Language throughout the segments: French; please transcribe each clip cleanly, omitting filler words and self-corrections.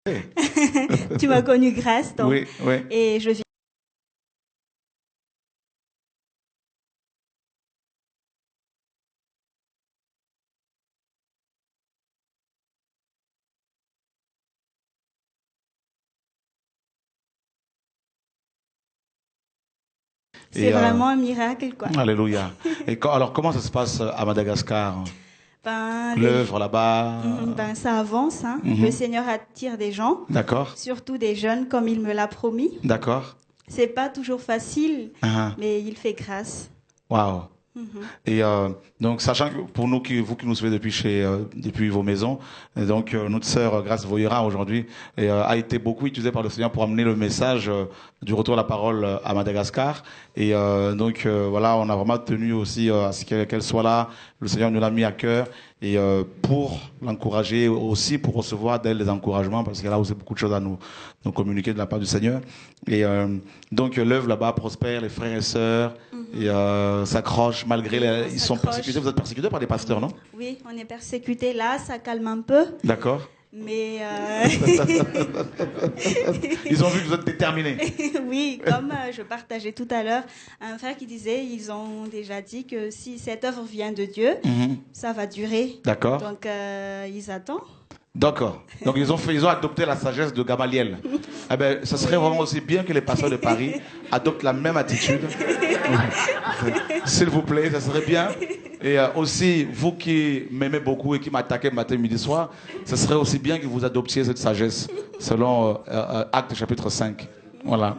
Tu m'as connu grâce, donc. Oui, oui. Et je vis. C'est vraiment un miracle, quoi. Alléluia. Et alors, comment ça se passe à Madagascar? Ben, L'œuvre là-bas? Ben, ça avance, hein. Le Seigneur attire des gens. D'accord. Surtout des jeunes, comme il me l'a promis. D'accord. C'est pas toujours facile, mais il fait grâce. Waouh. Et donc, sachant que pour nous, vous qui nous suivez depuis vos maisons, et donc notre sœur Grâce Voyera aujourd'hui a été beaucoup utilisée par le Seigneur pour amener le message du retour de la parole à Madagascar. Et donc voilà, on a vraiment tenu aussi à ce qu'elle soit là. Le Seigneur nous l'a mis à cœur et pour l'encourager aussi, pour recevoir d'elle des encouragements, parce qu'elle a aussi beaucoup de choses à nous communiquer de la part du Seigneur. Et donc l'œuvre là-bas prospère, les frères et sœurs et s'accrochent malgré ils sont persécutés. Vous êtes persécutés par des pasteurs, non? Oui, on est persécutés. Là, ça calme un peu. D'accord. Mais ils ont vu que vous êtes déterminés. Oui, comme je partageais tout à l'heure, un frère qui disait, ils ont déjà dit que si cette œuvre vient de Dieu, ça va durer. D'accord. Donc ils attendent. D'accord. Donc ils ont adopté la sagesse de Gamaliel. Eh ben, ça serait vraiment aussi bien que les pasteurs de Paris adoptent la même attitude. S'il vous plaît, ça serait bien. Et aussi, vous qui m'aimez beaucoup et qui m'attaquez matin, midi, soir, ça serait aussi bien que vous adoptiez cette sagesse, selon Actes chapitre 5. Voilà.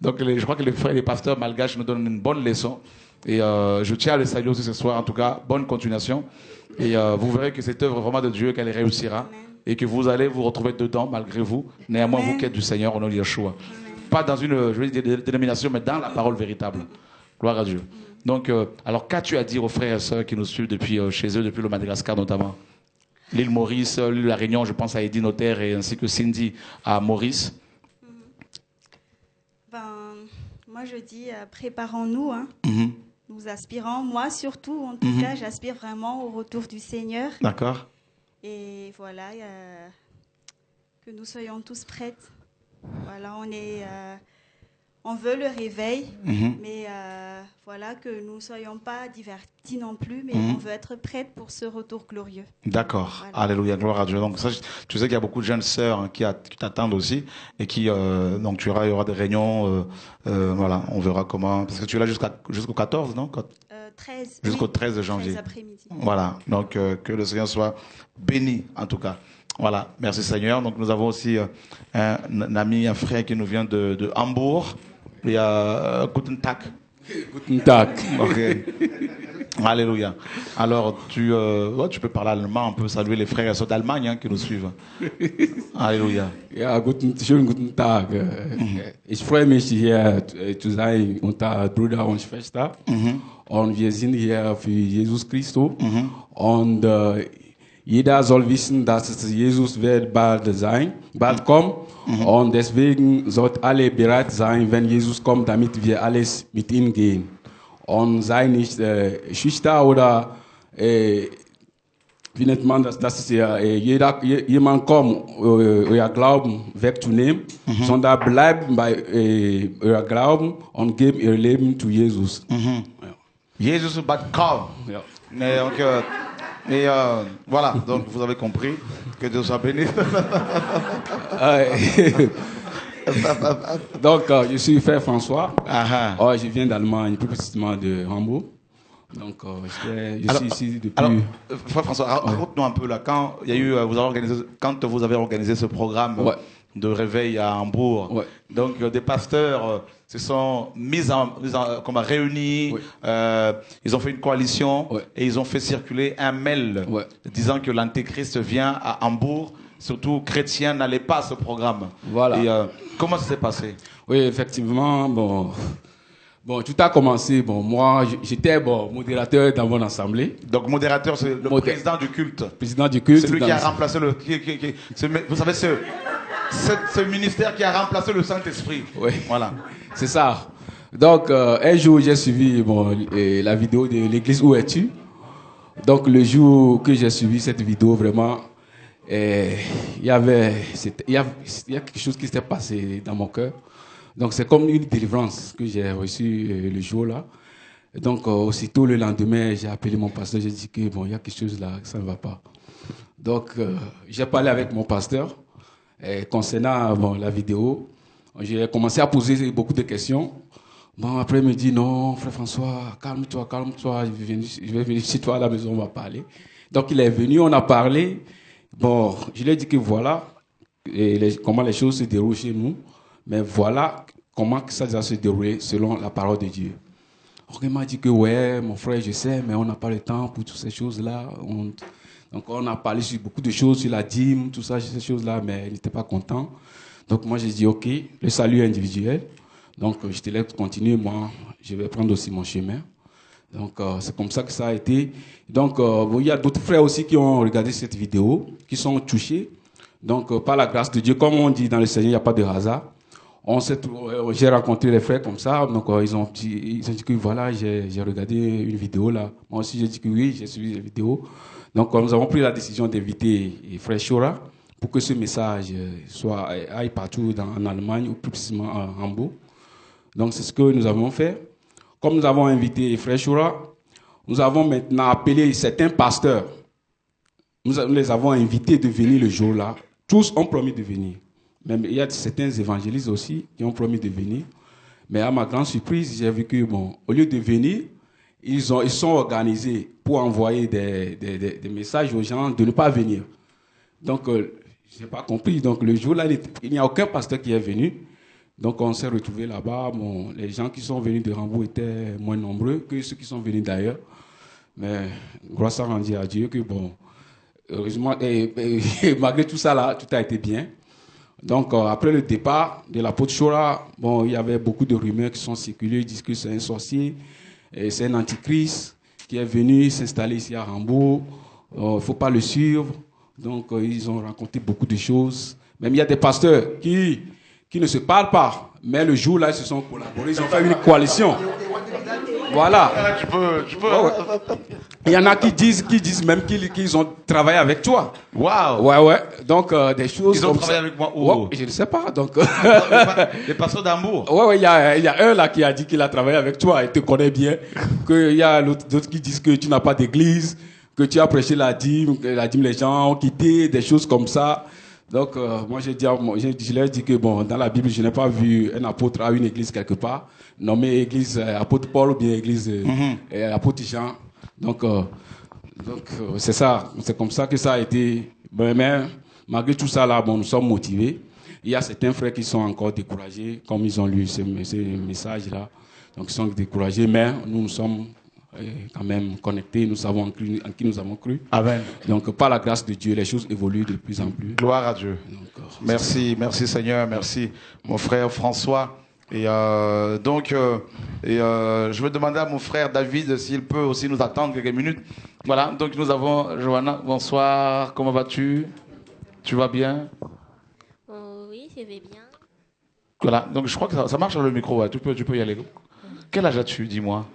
Donc je crois que les frères et les pasteurs malgaches nous donnent une bonne leçon. Et je tiens à les saluer aussi ce soir. En tout cas, bonne continuation. Et vous verrez que cette œuvre vraiment de Dieu, qu'elle réussira. Et que vous allez vous retrouver dedans malgré vous. Néanmoins, vous qui êtes du Seigneur, au nom de Yeshua. Pas dans une, je veux dire, dénomination, mais dans la parole véritable. Gloire à Dieu. Donc, alors qu'as-tu à dire aux frères et sœurs qui nous suivent depuis chez eux, depuis le Madagascar notamment? L'île Maurice, l'île La Réunion, je pense à Eddie Notaire et ainsi que Cindy à Maurice. Ben, moi je dis, préparons-nous, hein. Nous aspirons, moi surtout, en tout cas, j'aspire vraiment au retour du Seigneur. D'accord. Et voilà, que nous soyons tous prêts. Voilà, on veut le réveil, mais voilà, que nous ne soyons pas divertis non plus, mais on veut être prêts pour ce retour glorieux. D'accord. Voilà. Alléluia, gloire à Dieu. Donc ça, tu sais qu'il y a beaucoup de jeunes sœurs qui t'attendent aussi et qui donc il y aura des réunions. Voilà, on verra comment. Parce que tu es là jusqu'au 14, non? 13. Jusqu'au oui, 13 janvier. 13 après-midi. Voilà. Donc que le Seigneur soit béni en tout cas. Voilà. Merci Seigneur. Donc nous avons aussi un ami, un frère qui nous vient de Hambourg. Et Guten Tag. Guten Tag. Ok. Alléluia. Alors, tu peux parler allemand, on peut saluer les frères et sœurs d'Allemagne qui nous suivent. Alléluia. Ja, schönen guten Tag. Ich freue mich, hier zu sein unter Brüder und Schwester. Und wir sind hier für Jesus Christus. Und jeder soll wissen, dass Jesus wird bald kommen. Und deswegen sollten alle bereit sein, wenn Jesus kommt, damit wir alles mit ihm gehen. Und sei nicht schüchtern oder wie nennt man das, dass jemand kommt, euer Glauben wegzunehmen, sondern bleibt bei euer Glauben und gebt ihr Leben zu Jesus. Ja. Jesus is but come. Ja. Et voilà, donc vous avez compris, que Dieu soit béni. Donc, je suis frère François. Uh-huh. Je viens d'Allemagne, plus précisément de Hambourg. Donc, je suis ici depuis... Alors, frère François, raconte-nous un peu là, quand vous avez organisé ce programme de réveil à Hambourg, donc des pasteurs se sont réunis, ils ont fait une coalition et ils ont fait circuler un mail disant que l'Antéchrist vient à Hambourg. Surtout chrétiens n'allaient pas à ce programme. Voilà. Et comment ça s'est passé? Oui, effectivement, bon, tout a commencé. Bon, moi, j'étais modérateur dans mon assemblée. Donc modérateur, c'est le président du culte. Président du culte. C'est lui qui a remplacé vous savez ce ministère qui a remplacé le Saint-Esprit. Oui. Voilà. C'est ça. Donc un jour, j'ai suivi la vidéo de l'église Où es-tu? Donc le jour que j'ai suivi cette vidéo, vraiment, Et il y a quelque chose qui s'était passé dans mon cœur. Donc c'est comme une délivrance que j'ai reçue le jour-là. Donc aussitôt le lendemain, j'ai appelé mon pasteur, j'ai dit que bon, il y a quelque chose là, ça ne va pas. Donc j'ai parlé avec mon pasteur concernant la vidéo. J'ai commencé à poser beaucoup de questions. Bon, après il me dit non, frère François, calme-toi, je vais venir chez toi à la maison, on va parler. Donc il est venu, on a parlé. Bon, je lui ai dit que voilà comment les choses se déroulent chez nous, mais voilà comment ça va se dérouler selon la parole de Dieu. Il m'a dit que ouais, mon frère, je sais, mais on n'a pas le temps pour toutes ces choses-là. Donc on a parlé sur beaucoup de choses, sur la dîme, tout ça, ces choses-là, mais il n'était pas content. Donc moi j'ai dit ok, le salut individuel. Donc je te laisse continuer, moi je vais prendre aussi mon chemin. Donc c'est comme ça que ça a été. Donc il y a d'autres frères aussi qui ont regardé cette vidéo, qui sont touchés. Donc par la grâce de Dieu, comme on dit dans le Seigneur, il n'y a pas de hasard. J'ai rencontré les frères comme ça, donc ils ont dit que voilà, j'ai regardé une vidéo là. Moi aussi j'ai dit que oui, j'ai suivi la vidéo. Donc nous avons pris la décision d'inviter frère Chora pour que ce message aille partout en Allemagne, ou plus précisément à Hambourg. Donc c'est ce que nous avons fait. Comme nous avons invité frère Chora, nous avons maintenant appelé certains pasteurs. Nous les avons invités de venir le jour-là. Tous ont promis de venir. Même, il y a certains évangélistes aussi qui ont promis de venir. Mais à ma grande surprise, j'ai vu que, bon, au lieu de venir, ils sont organisés pour envoyer des messages aux gens de ne pas venir. Donc, je n'ai pas compris. Donc, le jour-là, il n'y a aucun pasteur qui est venu. Donc, on s'est retrouvés là-bas. Bon, les gens qui sont venus de Hambourg étaient moins nombreux que ceux qui sont venus d'ailleurs. Mais, grâce à Dieu, que bon, heureusement, et malgré tout ça, là, tout a été bien. Donc, après le départ de l'apôtre Chora, bon, il y avait beaucoup de rumeurs qui sont circulées. Ils disent que c'est un sorcier, c'est un antichrist qui est venu s'installer ici à Hambourg. Il ne faut pas le suivre. Donc, ils ont raconté beaucoup de choses. Même il y a des pasteurs qui ne se parlent pas. Mais le jour-là, ils se sont collaborés. Ils ont fait une coalition. Voilà. Il y en a qui disent même qu'ils ont travaillé avec toi. Waouh. Ouais. Donc, des choses. Ils ont travaillé avec moi où? Je ne sais pas. Donc. Les pasteurs d'Hambourg. Ouais, il y a un là qui a dit qu'il a travaillé avec toi. Il te connaît bien. Il y a d'autres qui disent que tu n'as pas d'église, que tu as prêché la dîme, les gens ont quitté, des choses comme ça. Donc, moi, je leur ai dit que, bon, dans la Bible, je n'ai pas vu un apôtre à une église quelque part, nommé église apôtre Paul ou bien église apôtre Jean. Donc c'est ça. C'est comme ça que ça a été. Mais malgré tout ça, là, bon, nous sommes motivés. Il y a certains frères qui sont encore découragés, comme ils ont lu ce message-là. Donc, ils sont découragés, mais nous sommes quand même connectés, nous savons en qui nous avons cru. Amen. Donc, par la grâce de Dieu, les choses évoluent de plus en plus. Gloire à Dieu. Donc, merci Seigneur, merci mon frère François. Et je vais demander à mon frère David s'il peut aussi nous attendre quelques minutes. Voilà, donc nous avons Johanna. Bonsoir, comment vas-tu? Tu vas bien? Oui, je vais bien. Voilà, donc je crois que ça marche sur le micro, ouais. Tu peux y aller. Quel âge as-tu, dis-moi?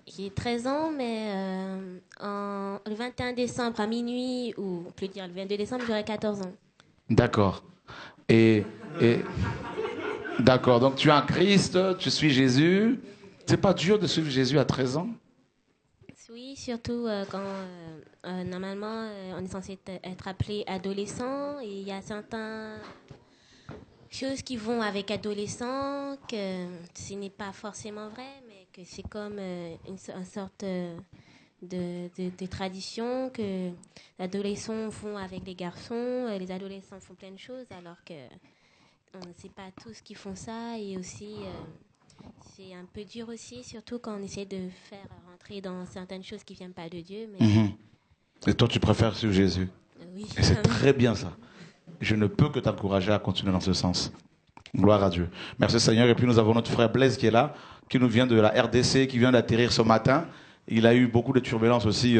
J'ai 13 ans, mais le 21 décembre à minuit, ou on peut dire le 22 décembre, j'aurai 14 ans. D'accord. D'accord, donc tu es en Christ, tu suis Jésus. C'est pas dur de suivre Jésus à 13 ans? Oui, surtout quand normalement on est censé être appelé adolescent, et il y a certaines choses qui vont avec adolescent, que ce n'est pas forcément vrai, mais que c'est comme une sorte de tradition que les adolescents font avec les garçons, les adolescents font plein de choses, alors que c'est pas tous qui font ça, et aussi c'est un peu dur aussi, surtout quand on essaie de faire rentrer dans certaines choses qui viennent pas de Dieu. Mais... Et toi, tu préfères suivre Jésus? Oui. Et c'est très bien ça. Je ne peux que t'encourager à continuer dans ce sens. Gloire à Dieu. Merci Seigneur. Et puis nous avons notre frère Blaise qui est là, qui nous vient de la RDC, qui vient d'atterrir ce matin. Il a eu beaucoup de turbulences aussi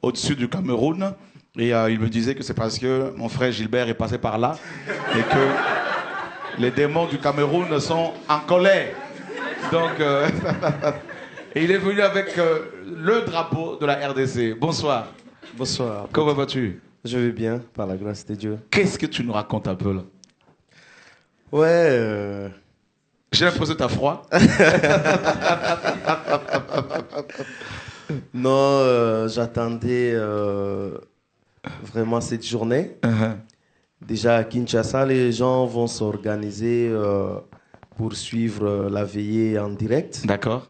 au-dessus du Cameroun. Et il me disait que c'est parce que mon frère Gilbert est passé par là et que les démons du Cameroun sont en colère. Donc, et il est venu avec le drapeau de la RDC. Bonsoir. Bonsoir. Comment vas-tu? Je vais bien, par la grâce de Dieu. Qu'est-ce que tu nous racontes un peu là? Ouais. J'ai l'impression que tu as froid. Non, j'attendais vraiment cette journée. Déjà à Kinshasa, les gens vont s'organiser pour suivre la veillée en direct. D'accord.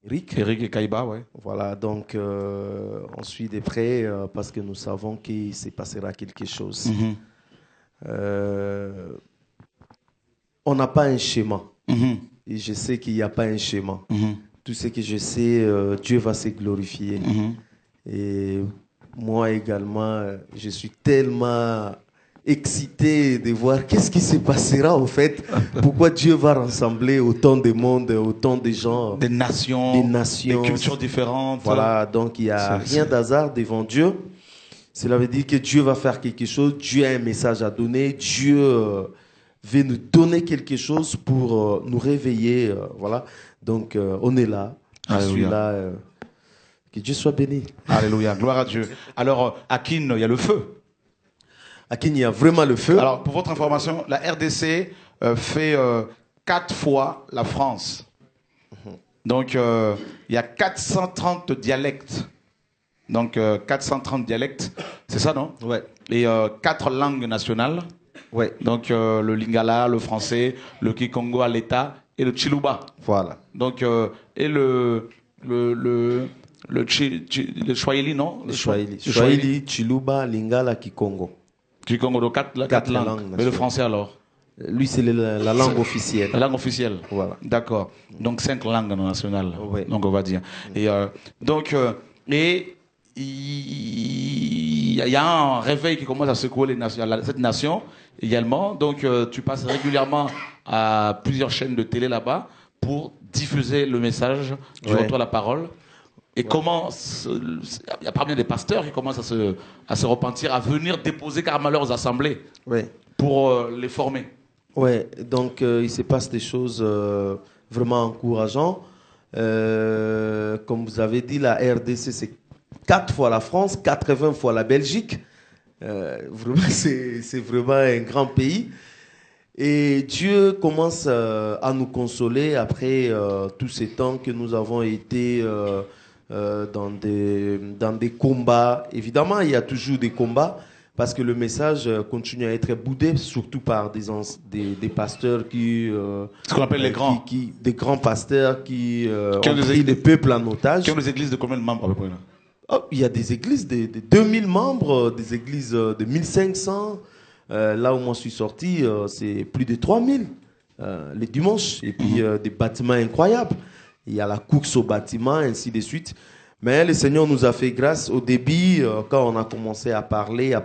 Eric et Kaiba, ouais. Voilà, donc on suit de près parce que nous savons qu'il se passera quelque chose. On n'a pas un schéma. Et je sais qu'il n'y a pas un schéma. Tout ce que je sais, Dieu va se glorifier. Et moi également, je suis tellement excité de voir qu'est-ce qui se passera au fait. Pourquoi Dieu va rassembler autant de monde, autant de gens. Des nations, des cultures différentes. Voilà, donc il n'y a rien d'hasard devant Dieu. Cela veut dire que Dieu va faire quelque chose. Dieu a un message à donner. Dieu veut nous donner quelque chose pour nous réveiller. Voilà. Donc on est là. Je suis là. Que Dieu soit béni. Alléluia. Gloire à Dieu. Alors, à Kin, il y a le feu. À Kin, il y a vraiment le feu. Alors, pour votre information, la RDC fait 4 fois la France. Donc, il y a 430 dialectes. Donc, 430 dialectes. C'est ça, non? Ouais. Et 4 langues nationales. Ouais. Donc, le lingala, le français, le kikongo à l'État et le chiluba. Voilà. Donc, et le Swahili, non? Le Swahili, Chiluba, Lingala, Kikongo. Kikongo, donc 4 langues. Mais le français alors? Lui, c'est la langue officielle. La langue officielle. Voilà. D'accord. Donc 5 langues nationales. Ouais. Donc on va dire. Et il y a un réveil qui commence à secouer cette nation également. Donc tu passes régulièrement à plusieurs chaînes de télé là-bas pour diffuser le message du retour à la parole. Et comment il y a parmi des pasteurs qui commencent à se repentir, à venir déposer carrément leurs assemblées pour les former. Ouais, donc il se passe des choses vraiment encourageantes. Comme vous avez dit, la RDC, c'est 4 fois la France, 80 fois la Belgique. Vraiment, c'est vraiment un grand pays. Et Dieu commence à nous consoler après tous ces temps que nous avons été dans des combats. Évidemment, il y a toujours des combats parce que le message continue à être boudé, surtout par des pasteurs qui... Ce qu'on appelle les grands. Des grands pasteurs qui ont pris le peuple en otage. Qui ont des églises de combien de membres à peu près là? Il y a des églises de 2000 membres, des églises de 1500. Là où moi je suis sorti, c'est plus de 3000 les dimanches. Et puis des bâtiments incroyables. Il y a la course au bâtiment, ainsi de suite. Mais le Seigneur nous a fait grâce. Au début, quand on a commencé à parler,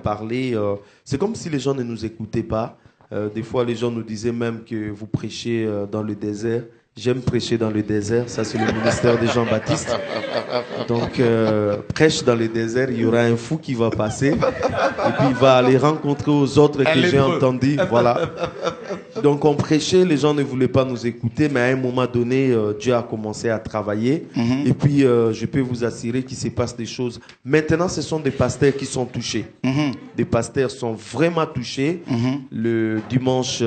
c'est comme si les gens ne nous écoutaient pas. Des fois, les gens nous disaient même que vous prêchez dans le désert. J'aime prêcher dans le désert, ça c'est le ministère de Jean-Baptiste. Donc, prêche dans le désert, il y aura un fou qui va passer. Et puis il va aller rencontrer aux autres que j'ai entendus. Voilà. Donc on prêchait, les gens ne voulaient pas nous écouter, mais à un moment donné, Dieu a commencé à travailler. Et puis je peux vous assurer qu'il se passe des choses. Maintenant, ce sont des pasteurs qui sont touchés. Des pasteurs sont vraiment touchés. Le dimanche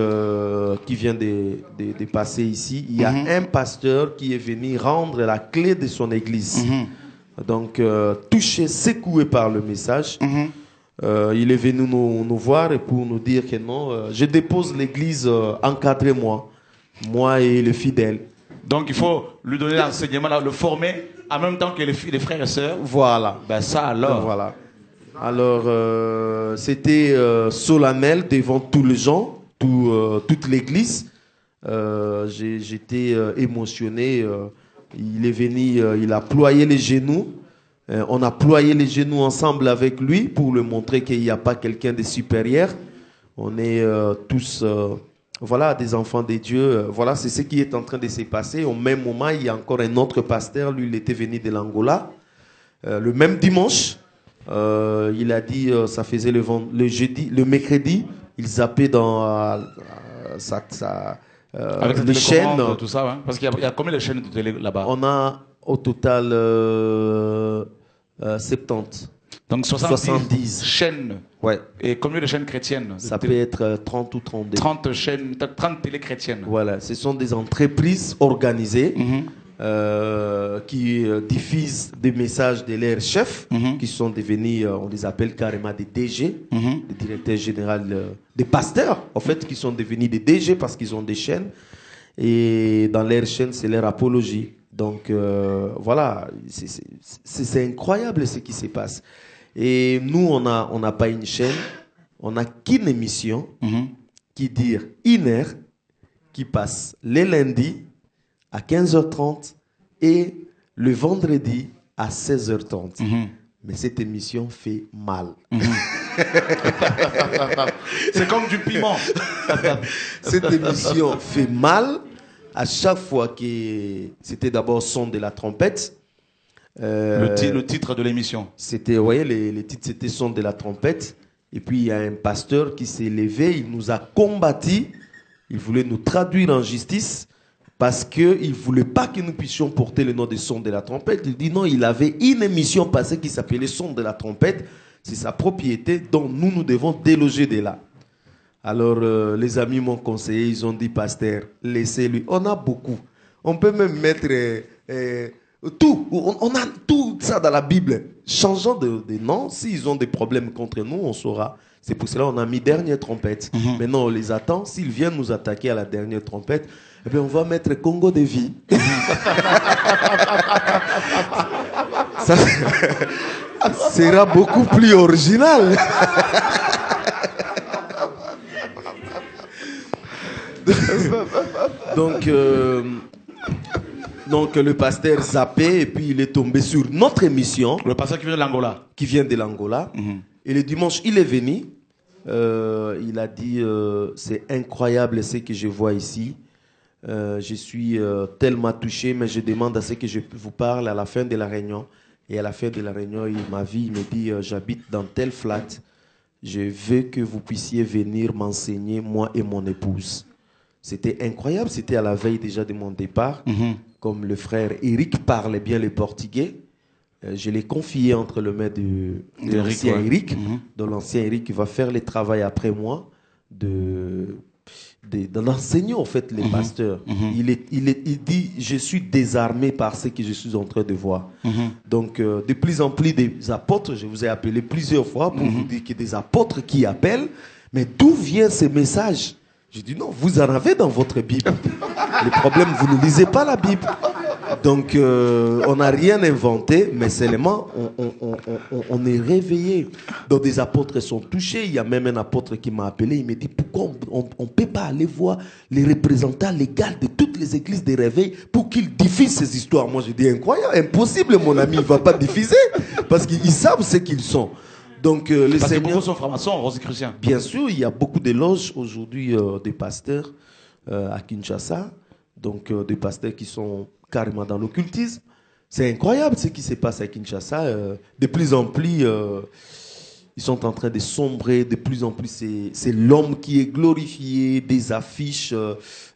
qui vient de passer ici, il y a un pasteur qui est venu rendre la clé de son église. Donc, touché, secoué par le message. Il est venu nous voir et pour nous dire que non, je dépose l'église encadrez-moi, moi et les fidèles. Donc, il faut lui donner l'enseignement, le former en même temps que les frères et sœurs. Voilà. Ben ça alors. Voilà. Alors, c'était solennel devant tous les gens, toute l'église. J'étais émotionné. Il est venu, il a ployé les genoux. On a ployé les genoux ensemble avec lui pour lui montrer qu'il n'y a pas quelqu'un de supérieur. On est tous voilà, des enfants de Dieu. Voilà, c'est ce qui est en train de se passer. Au même moment, il y a encore un autre pasteur. Lui, il était venu de l'Angola. Le même dimanche, il a dit, ça faisait le mercredi, il zappait dans avec les chaînes, tout ça, hein? Parce qu'il y a combien de chaînes de télé là-bas? On a au total 70. Donc 70 chaînes. Ouais. Et combien de chaînes chrétiennes? Ça peut être 30 ou 32. 30 chaînes, 30 télé chrétiennes. Voilà, ce sont des entreprises organisées qui diffusent des messages de leurs chefs, qui sont devenus, on les appelle carrément des DG, des directeurs généraux, des pasteurs, en fait, qui sont devenus des DG parce qu'ils ont des chaînes. Et dans leurs chaînes, c'est leur apologie. Donc voilà, c'est incroyable ce qui se passe. Et nous, on n'a pas une chaîne, on n'a qu'une émission qui dure 1 heure, qui passe les lundis à 15h30 et le vendredi à 16h30. Mais cette émission fait mal. C'est comme du piment. Cette émission fait mal. À chaque fois que c'était d'abord son de la trompette. Le titre de l'émission. C'était, vous voyez, les titres, c'était son de la trompette. Et puis il y a un pasteur qui s'est levé, il nous a combattu. Il voulait nous traduire en justice parce qu'il ne voulait pas que nous puissions porter le nom de son de la trompette. Il dit non, il avait une émission passée qui s'appelait son de la trompette. C'est sa propriété, dont nous devons déloger de là. Alors les amis m'ont conseillé, ils ont dit pasteur, laissez-lui. On a beaucoup. On peut même mettre tout. On a tout ça dans la Bible. Changeons de nom. S'ils ont des problèmes contre nous, on saura. C'est pour cela qu'on a mis dernière trompette. Maintenant, on les attend. S'ils viennent nous attaquer à la dernière trompette, eh bien, on va mettre Congo de vie. Ça sera beaucoup plus original. Donc le pasteur zappé et puis il est tombé sur notre émission. Le pasteur qui vient de l'Angola. Qui vient de l'Angola. Et le dimanche, il est venu. Il a dit c'est incroyable ce que je vois ici. Je suis tellement touché, mais je demande à ce que je vous parle à la fin de la réunion. Et à la fin de la réunion, il m'a vu, il me dit j'habite dans tel flat. Je veux que vous puissiez venir m'enseigner, moi et mon épouse. C'était incroyable, c'était à la veille déjà de mon départ. Comme le frère Eric parlait bien le portugais, je l'ai confié entre les mains de l'ancien Eric. Donc l'ancien Eric va faire le travail après moi d'enseigner en fait les pasteurs. Il dit je suis désarmé par ce que je suis en train de voir. Donc de plus en plus des apôtres, je vous ai appelé plusieurs fois pour vous dire qu'il y a des apôtres qui appellent, mais d'où vient ce message? Je dis non, vous en avez dans votre Bible. Le problème, vous ne lisez pas la Bible. Donc, on n'a rien inventé, mais seulement on est réveillé. Donc, des apôtres sont touchés. Il y a même un apôtre qui m'a appelé. Il me dit, pourquoi on ne peut pas aller voir les représentants légaux de toutes les églises de réveil pour qu'ils diffusent ces histoires? Moi, je dis, incroyable, impossible, mon ami, il ne va pas diffuser. Parce qu'ils savent ce qu'ils sont. Donc, les parce seigneurs... que beaucoup sont francs-maçons, rosicruciens. Bien sûr, il y a beaucoup de loges aujourd'hui des pasteurs à Kinshasa. Donc, des pasteurs qui sont carrément dans l'occultisme. C'est incroyable ce qui se passe à Kinshasa. De plus en plus, ils sont en train de sombrer. De plus en plus, c'est l'homme qui est glorifié, des affiches,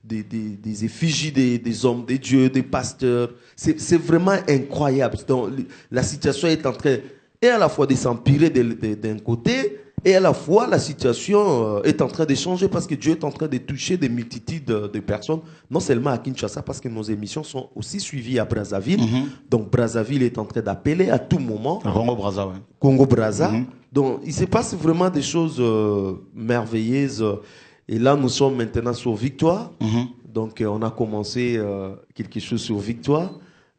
des effigies des hommes, des dieux, des pasteurs. C'est vraiment incroyable. Donc, la situation est en train... et à la fois de s'empirer d'un côté, et à la fois la situation est en train de changer parce que Dieu est en train de toucher des multitudes de personnes, non seulement à Kinshasa, parce que nos émissions sont aussi suivies à Brazzaville. Donc Brazzaville est en train d'appeler à tout moment. Congo-Brazza, oui. Congo-Brazza. Donc il se passe vraiment des choses merveilleuses. Et là, nous sommes maintenant sur Victoire. Donc on a commencé quelque chose sur Victoire.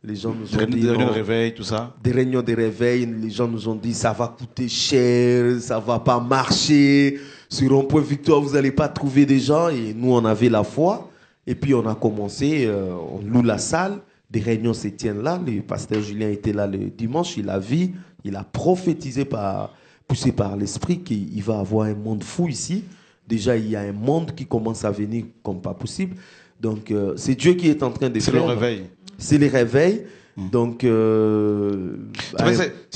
Les gens nous ont dit... Des réunions de réveil, tout ça. Des réunions de réveil, les gens nous ont dit ça va coûter cher, ça va pas marcher. Sur Rond-Point Victoire, vous n'allez pas trouver des gens. Et nous, on avait la foi. Et puis, on a commencé, on loue la salle. Des réunions se tiennent là. Le pasteur Julien était là le dimanche. Il a vu, il a prophétisé, poussé par l'esprit, qu'il va avoir un monde fou ici. Déjà, il y a un monde qui commence à venir comme pas possible. Donc, c'est Dieu qui est en train de faire. C'est le réveil. C'est les réveils. Donc, c'est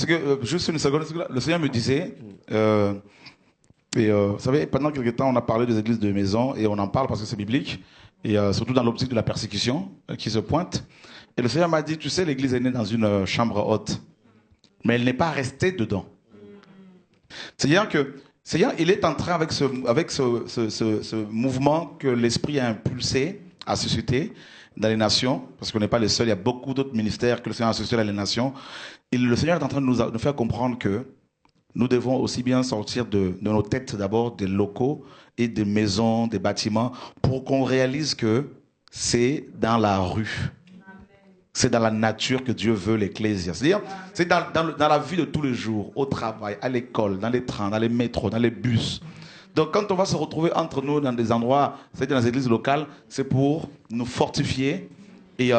que, juste une seconde, le Seigneur me disait, vous savez, pendant quelques temps, on a parlé des églises de maison, et on en parle parce que c'est biblique, et surtout dans l'optique de la persécution qui se pointe. Et le Seigneur m'a dit, tu sais, l'église est née dans une chambre haute, mais elle n'est pas restée dedans. C'est-à-dire que Seigneur, il est en train, avec ce mouvement que l'Esprit a impulsé à susciter dans les nations, parce qu'on n'est pas les seuls, il y a beaucoup d'autres ministères que le Seigneur a suscité dans les nations. Et le Seigneur est en train de nous faire comprendre que nous devons aussi bien sortir de nos têtes d'abord des locaux et des maisons, des bâtiments, pour qu'on réalise que c'est dans la rue. C'est dans la nature que Dieu veut l'ecclésia. C'est-à-dire, c'est dans la vie de tous les jours, au travail, à l'école, dans les trains, dans les métros, dans les bus. Donc quand on va se retrouver entre nous dans des endroits, c'est-à-dire dans les églises locales, c'est pour nous fortifier. Et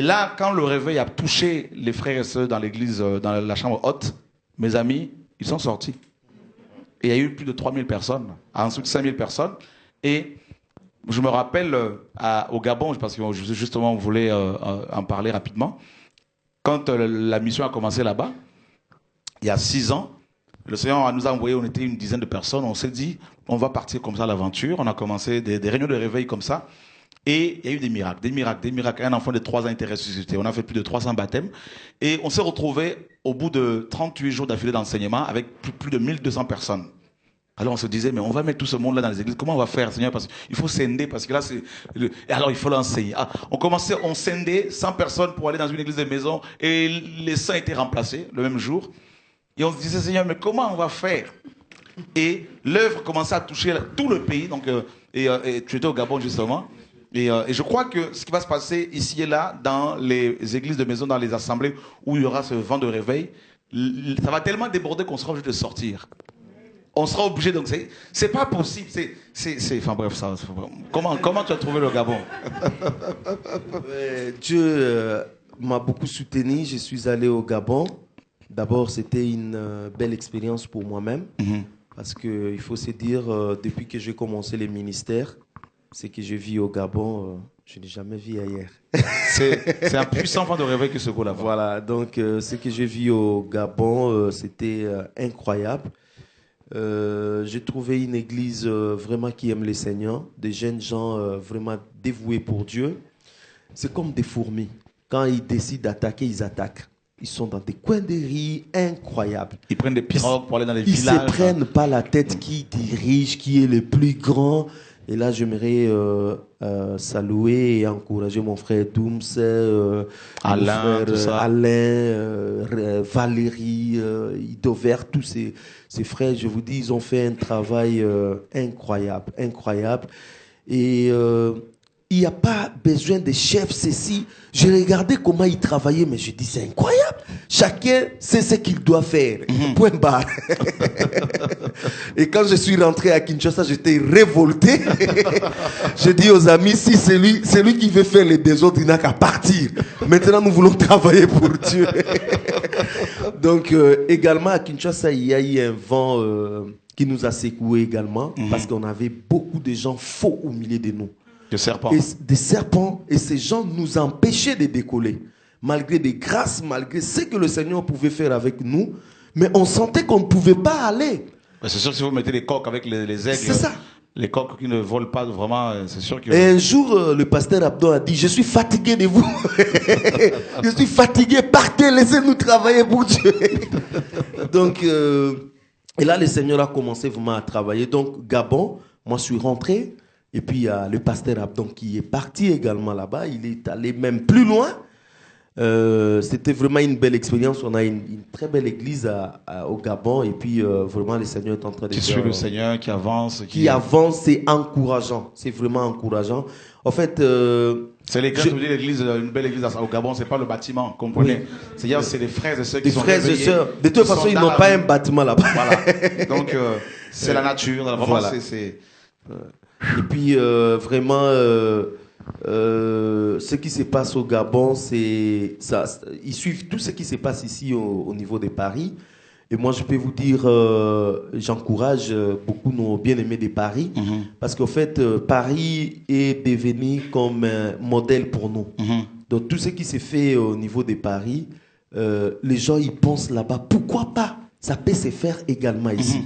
là, quand le réveil a touché les frères et sœurs dans l'église, dans la chambre haute, mes amis, ils sont sortis. Et il y a eu plus de 3000 personnes, ensuite 5000 personnes. Et je me rappelle au Gabon, parce que justement on voulait en parler rapidement, quand la mission a commencé là-bas, il y a 6 ans, le Seigneur nous a envoyé, on était une dizaine de personnes, on s'est dit, on va partir comme ça à l'aventure, on a commencé des réunions de réveil comme ça, et il y a eu des miracles. Un enfant de 3 ans était ressuscité, on a fait plus de 300 baptêmes, et on s'est retrouvés au bout de 38 jours d'affilée d'enseignement avec plus de 1200 personnes. Alors on se disait, mais on va mettre tout ce monde-là dans les églises. Comment on va faire, Seigneur? Parce qu'il faut scinder, parce que là, alors il faut l'enseigner. Ah, on scindait 100 personnes pour aller dans une église de maison, et les 100 étaient remplacés le même jour. Et on se disait, Seigneur, mais comment on va faire? Et l'œuvre commençait à toucher tout le pays. Donc, et tu étais au Gabon justement. Et je crois que ce qui va se passer ici et là, dans les églises de maison, dans les assemblées où il y aura ce vent de réveil, ça va tellement déborder qu'on sera obligé de sortir. On sera obligé, donc c'est pas possible. Enfin bref, ça. Comment tu as trouvé le Gabon? Dieu m'a beaucoup soutenu. Je suis allé au Gabon. D'abord, c'était une belle expérience pour moi-même. Parce qu'il faut se dire, depuis que j'ai commencé les ministères, ce que je vis au Gabon, je n'ai jamais vu ailleurs. C'est un puissant vent de réveil qui secoue là-bas. Voilà, donc ce que j'ai vu au Gabon, c'était incroyable. J'ai trouvé une église vraiment qui aime le Seigneur, des jeunes gens vraiment dévoués pour Dieu. C'est comme des fourmis. Quand ils décident d'attaquer, ils attaquent. Ils sont dans des coins de riz incroyables. Ils prennent des pirogues pour aller dans les villages. Ils ne se prennent pas la tête qui dirige, qui est le plus grand. Et là, j'aimerais saluer et encourager mon frère Dooms, Alain, Valérie, Idover, tous ces frères. Je vous dis, ils ont fait un travail incroyable. Et il n'y a pas besoin de chef, ceci. J'ai regardé comment ils travaillaient, mais je dis, c'est incroyable. Chacun sait ce qu'il doit faire. Point barre. Et quand je suis rentré à Kinshasa, j'étais révolté. J'ai dit aux amis, si c'est lui qui veut faire les désordres, il n'a qu'à partir. Maintenant, nous voulons travailler pour Dieu. Donc, également à Kinshasa, il y a eu un vent qui nous a secoué également, parce qu'on avait beaucoup de gens faux au milieu de nous. Des serpents, et ces gens nous empêchaient de décoller. Malgré des grâces, malgré ce que le Seigneur pouvait faire avec nous, mais on sentait qu'on ne pouvait pas aller. C'est sûr que si vous mettez les coqs avec les aigles, c'est ça. Les coqs qui ne volent pas vraiment, c'est sûr que... Et un jour, le pasteur Abdon a dit, je suis fatigué de vous. Je suis fatigué, partez, laissez-nous travailler pour Dieu. Donc, et là, le Seigneur a commencé vraiment à travailler. Donc, Gabon, moi je suis rentré. Et puis, il y a le pasteur Abdon qui est parti également là-bas. Il est allé même plus loin. C'était vraiment une belle expérience. On a une très belle église au Gabon. Et puis, vraiment, le Seigneur est en train de... Qui suit le Seigneur, qui avance. Qui avance, c'est encourageant. C'est vraiment encourageant. En fait... c'est l'église, une belle église au Gabon, c'est pas le bâtiment, comprenez. Oui. C'est-à-dire, c'est les frères et sœurs qui sont frères et sœurs. De toute façon, ils n'ont pas un bâtiment là-bas. Voilà. Donc, c'est la nature. Vraiment, voilà. Et puis, vraiment, ce qui se passe au Gabon, c'est ça. Ils suivent tout ce qui se passe ici au niveau de Paris. Et moi, je peux vous dire, j'encourage beaucoup nos bien-aimés de Paris, parce qu'en fait, Paris est devenu comme un modèle pour nous. Donc, tout ce qui s'est fait au niveau de Paris, les gens, ils pensent là-bas, pourquoi pas? Ça peut se faire également ici.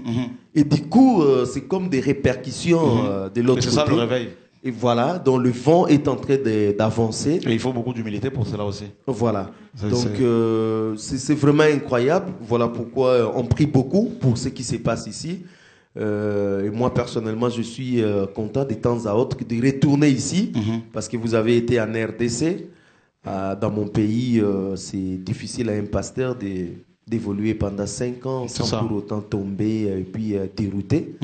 Et du coup, c'est comme des répercussions de l'autre côté. C'est ça le réveil. Et voilà, donc le vent est en train d'avancer. Et il faut beaucoup d'humilité pour cela aussi. Voilà. Donc c'est vraiment incroyable. Voilà pourquoi on prie beaucoup pour ce qui se passe ici. Et moi personnellement, je suis content de temps à autre de retourner ici parce que vous avez été en RDC. Dans mon pays, c'est difficile à un pasteur d'évoluer pendant 5 ans sans pour autant tomber et puis dérouter.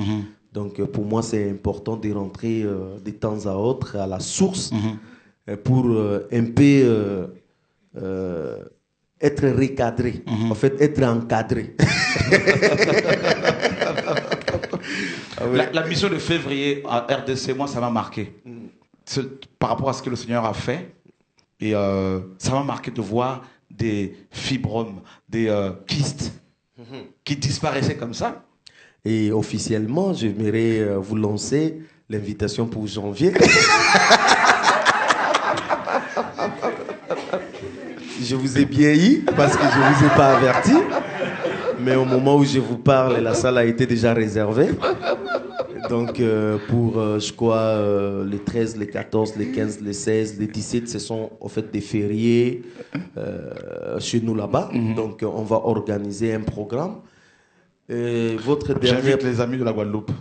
Donc pour moi, c'est important de rentrer de temps à autre à la source pour un peu être recadré, en fait être encadré. La mission de février à RDC, moi, ça m'a marqué. Par rapport à ce que le Seigneur a fait. Et ça m'a marqué de voir des fibromes, des kystes qui disparaissaient comme ça. Et officiellement, j'aimerais vous lancer l'invitation pour janvier. Je vous ai bien eu parce que je ne vous ai pas averti. Mais au moment où je vous parle, la salle a été déjà réservée. Donc pour, je crois, les 13, les 14, les 15, les 16, les 17, ce sont en fait des fériés chez nous là-bas. Donc on va organiser un programme. Votre dernier... J'invite les amis de la Guadeloupe.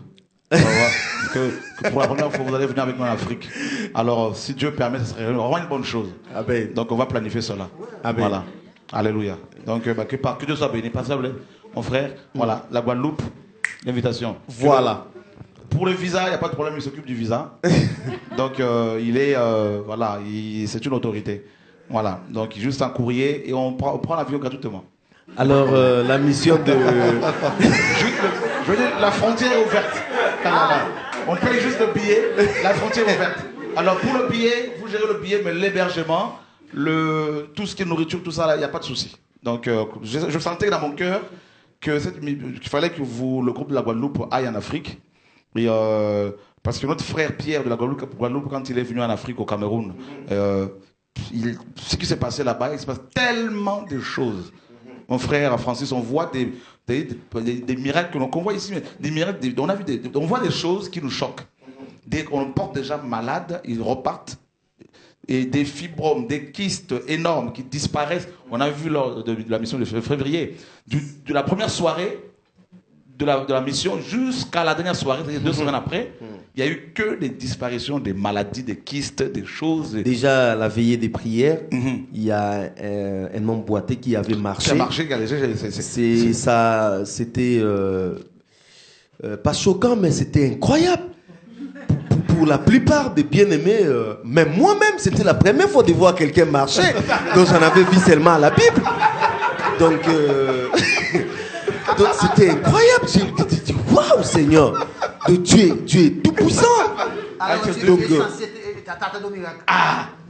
que pour la première fois, vous allez venir avec nous en Afrique. Alors, si Dieu permet, ce serait vraiment une bonne chose. Amen. Donc, on va planifier cela. Amen. Voilà. Alléluia. Donc, que Dieu soit béni. Passable, mon frère. Voilà, la Guadeloupe, l'invitation. Voilà. Pour le visa, il n'y a pas de problème, il s'occupe du visa. Donc, il est, voilà, c'est une autorité. Voilà. Donc, juste un courrier et on prend l'avion gratuitement. Alors, la mission de... Je veux dire, la frontière est ouverte. On paye juste le billet, la frontière est ouverte. Alors, pour le billet, vous gérez le billet, mais l'hébergement, tout ce qui est nourriture, tout ça, il n'y a pas de souci. Donc, je sentais dans mon cœur qu'il fallait que le groupe de la Guadeloupe aille en Afrique. Et, parce que notre frère Pierre de la Guadeloupe, quand il est venu en Afrique, au Cameroun, ce qui s'est passé là-bas, il se passe tellement de choses. Mon frère Francis, on voit des miracles qu'on voit ici, mais des miracles, on voit des choses qui nous choquent. Dès qu'on porte déjà malade, ils repartent. Et des fibromes, des kystes énormes qui disparaissent. On a vu lors de la mission de février, de la première soirée de la mission jusqu'à la dernière soirée, c'est-à-dire 2 semaines après, il n'y a eu que des disparitions, des maladies, des kystes, des choses. Déjà, à la veillée des prières, il y a un homme boité qui avait marché. Qui a marché, c'était pas choquant, mais c'était incroyable. Pour la plupart des bien-aimés, même moi-même, c'était la première fois de voir quelqu'un marcher. Donc j'en avais vu seulement à la Bible. Donc c'était incroyable. J'ai dit, waouh Seigneur, tu es tout puissant.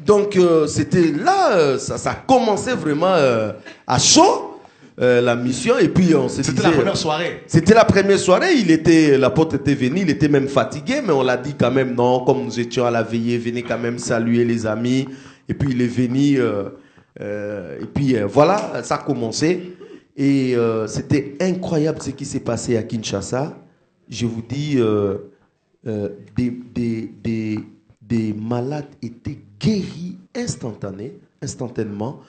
Donc c'était là, ça commençait vraiment à chaud. La mission et puis on se disait... C'était la première soirée. C'était la première soirée, l'apôtre était venu, il était même fatigué, mais on l'a dit quand même, non, comme nous étions à la veillée, venez quand même saluer les amis. Et puis il est venu, et puis voilà, ça a commencé. Et c'était incroyable ce qui s'est passé à Kinshasa. Je vous dis, des malades étaient guéris instantanément.